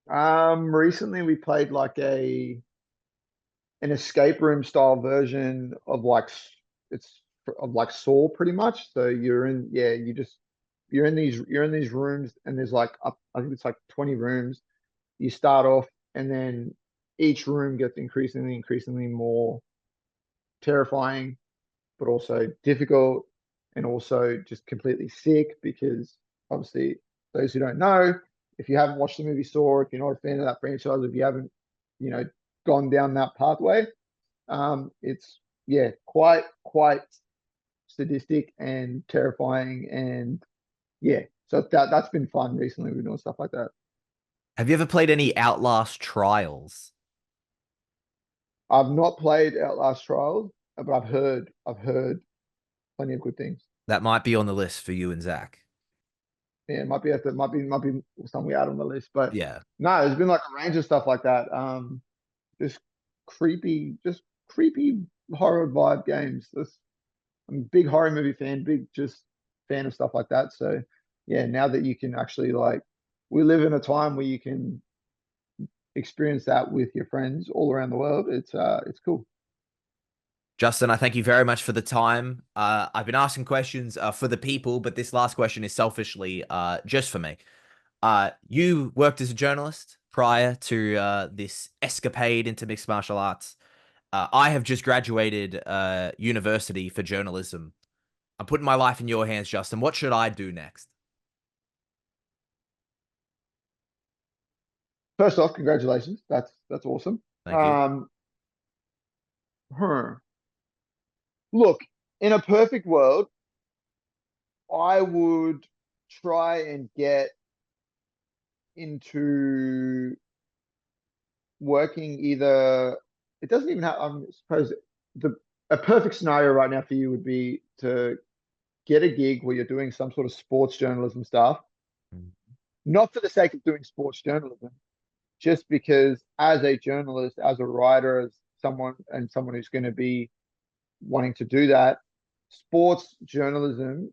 Recently we played like an escape room style version of it's of like Saw pretty much. So you're in these rooms and there's like I think it's like 20 rooms. You start off and then each room gets increasingly more terrifying, but also difficult and also just completely sick because obviously those who don't know, if you haven't watched the movie Saw, if you're not a fan of that franchise, if you haven't, you know, gone down that pathway, it's yeah, quite sadistic and terrifying and yeah. So that's been fun recently. We've been doing stuff like that. Have you ever played any Outlast Trials? I've not played Outlast Trials, but I've heard plenty of good things. That might be on the list for you and Zach. Yeah, it might be something we add on the list. But Yeah. no, there's been like a range of stuff like that. Just creepy horror vibe games. I'm a big horror movie fan, big just fan of stuff like that. So yeah, now that you can actually like, we live in a time where you can experience that with your friends all around the world. It's cool. Justin, I thank you very much for the time. I've been asking questions for the people, but this last question is selfishly just for me. You worked as a journalist prior to this escapade into mixed martial arts. I have just graduated university for journalism. I'm putting my life in your hands, Justin. What should I do next? First off, congratulations. That's awesome. Thank you. Um, huh. Look, in a perfect world, I would try and get into working either. It doesn't even have. I suppose the a perfect scenario right now for you would be to get a gig where you're doing some sort of sports journalism stuff, not for the sake of doing sports journalism, just because as a journalist, as a writer, as someone who's going to be wanting to do that, sports journalism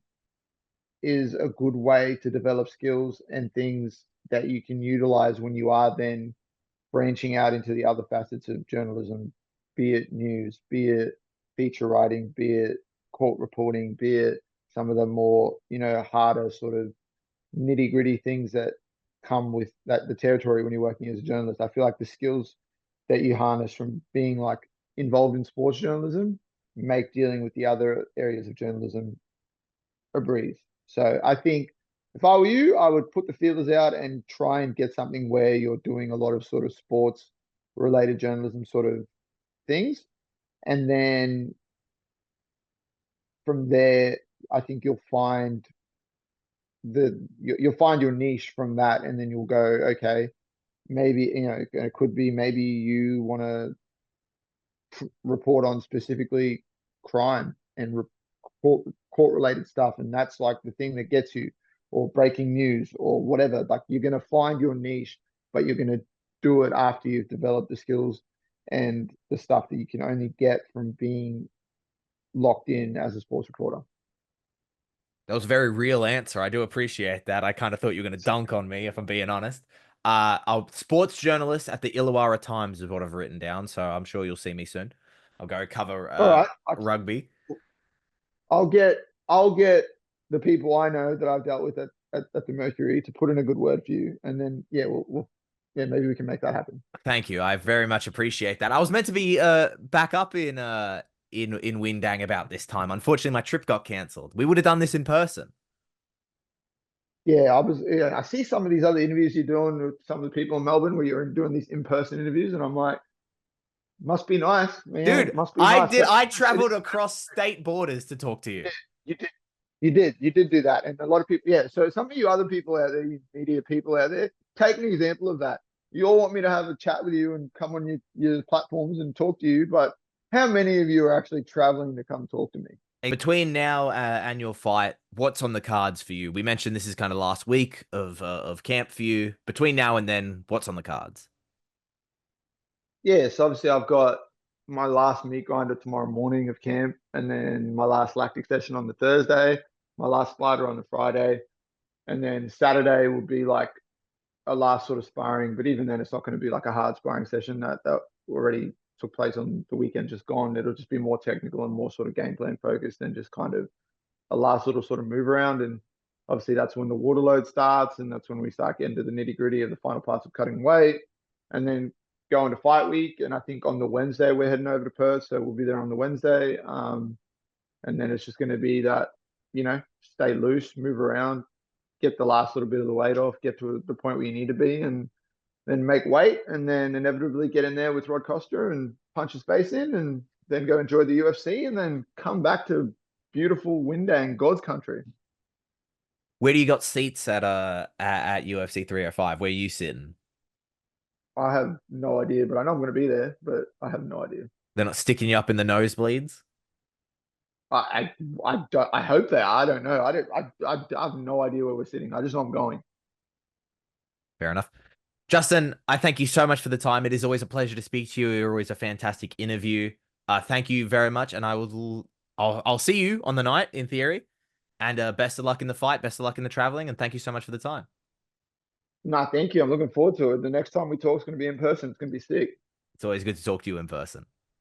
is a good way to develop skills and things that you can utilize when you are then branching out into the other facets of journalism, be it news, be it feature writing, be it court reporting, be it some of the more, harder sort of nitty gritty things that come with that the territory when you're working as a journalist. I feel like the skills that you harness from being like involved in sports journalism make dealing with the other areas of journalism a breeze. So I think if I were you, I would put the feelers out and try and get something where you're doing a lot of sort of sports related journalism sort of things. And then from there, I think you'll find your niche from that, and then you'll go, okay, maybe it could be maybe you want to report on specifically crime and court related stuff, and that's like the thing that gets you, or breaking news or whatever. Like you're going to find your niche, but you're going to do it after you've developed the skills and the stuff that you can only get from being locked in as a sports reporter. That was a very real answer. I do appreciate that. I kind of thought you were going to dunk on me, if I'm being honest. I'll sports journalist at the Illawarra Times is what I've written down, so I'm sure you'll see me soon. I'll go cover All right, rugby. I'll get I'll get the people I know that I've dealt with at the Mercury to put in a good word for you, and then yeah, yeah, maybe we can make that happen. Thank you. I very much appreciate that. I was meant to be back up in Windang about this time. Unfortunately, my trip got cancelled. We would have done this in person. Yeah, I see some of these other interviews you're doing with some of the people in Melbourne where you're doing these in-person interviews, and I'm like, must be nice, man. Dude, Must be nice. But I traveled across state borders to talk to you. you did, you did do that, and a lot of people, yeah. So some of you other people out there, you media people out there, take an example of that. You all want me to have a chat with you and come on your platforms and talk to you, but how many of you are actually traveling to come talk to me? Between now and your fight, what's on the cards for you? We mentioned this is kind of last week of camp for you. Between now and then, what's on the cards? Yeah, so obviously I've got my last meat grinder tomorrow morning of camp, and then my last lactic session on the Thursday, my last spider on the Friday, and then Saturday will be like a last sort of sparring. But even then, it's not going to be like a hard sparring session that already took place on the weekend just gone. It'll just be more technical and more sort of game plan focused than just kind of a last little sort of move around. And obviously that's when the water load starts, and that's when we start getting to the nitty gritty of the final parts of cutting weight, and then going to fight week. And I think on the Wednesday we're heading over to Perth, so we'll be there on the Wednesday. And then it's just going to be that, stay loose, move around, get the last little bit of the weight off, get to the point where you need to be, and then make weight, and then inevitably get in there with Rod Costa and punch his face in, and then go enjoy the UFC, and then come back to beautiful Windang, God's country. Where do you got seats at UFC 305? Where are you sitting? I have no idea, but I know I'm going to be there, but I have no idea. They're not sticking you up in the nosebleeds? I hope they are. I don't know. I have no idea where we're sitting. I just know I'm going. Fair enough. Justin, I thank you so much for the time. It is always a pleasure to speak to you. You're always a fantastic interview. Thank you very much, and I'll see you on the night in theory. And best of luck in the fight. Best of luck in the traveling, and thank you so much for the time. Nah, thank you. I'm looking forward to it. The next time we talk is going to be in person. It's going to be sick. It's always good to talk to you in person.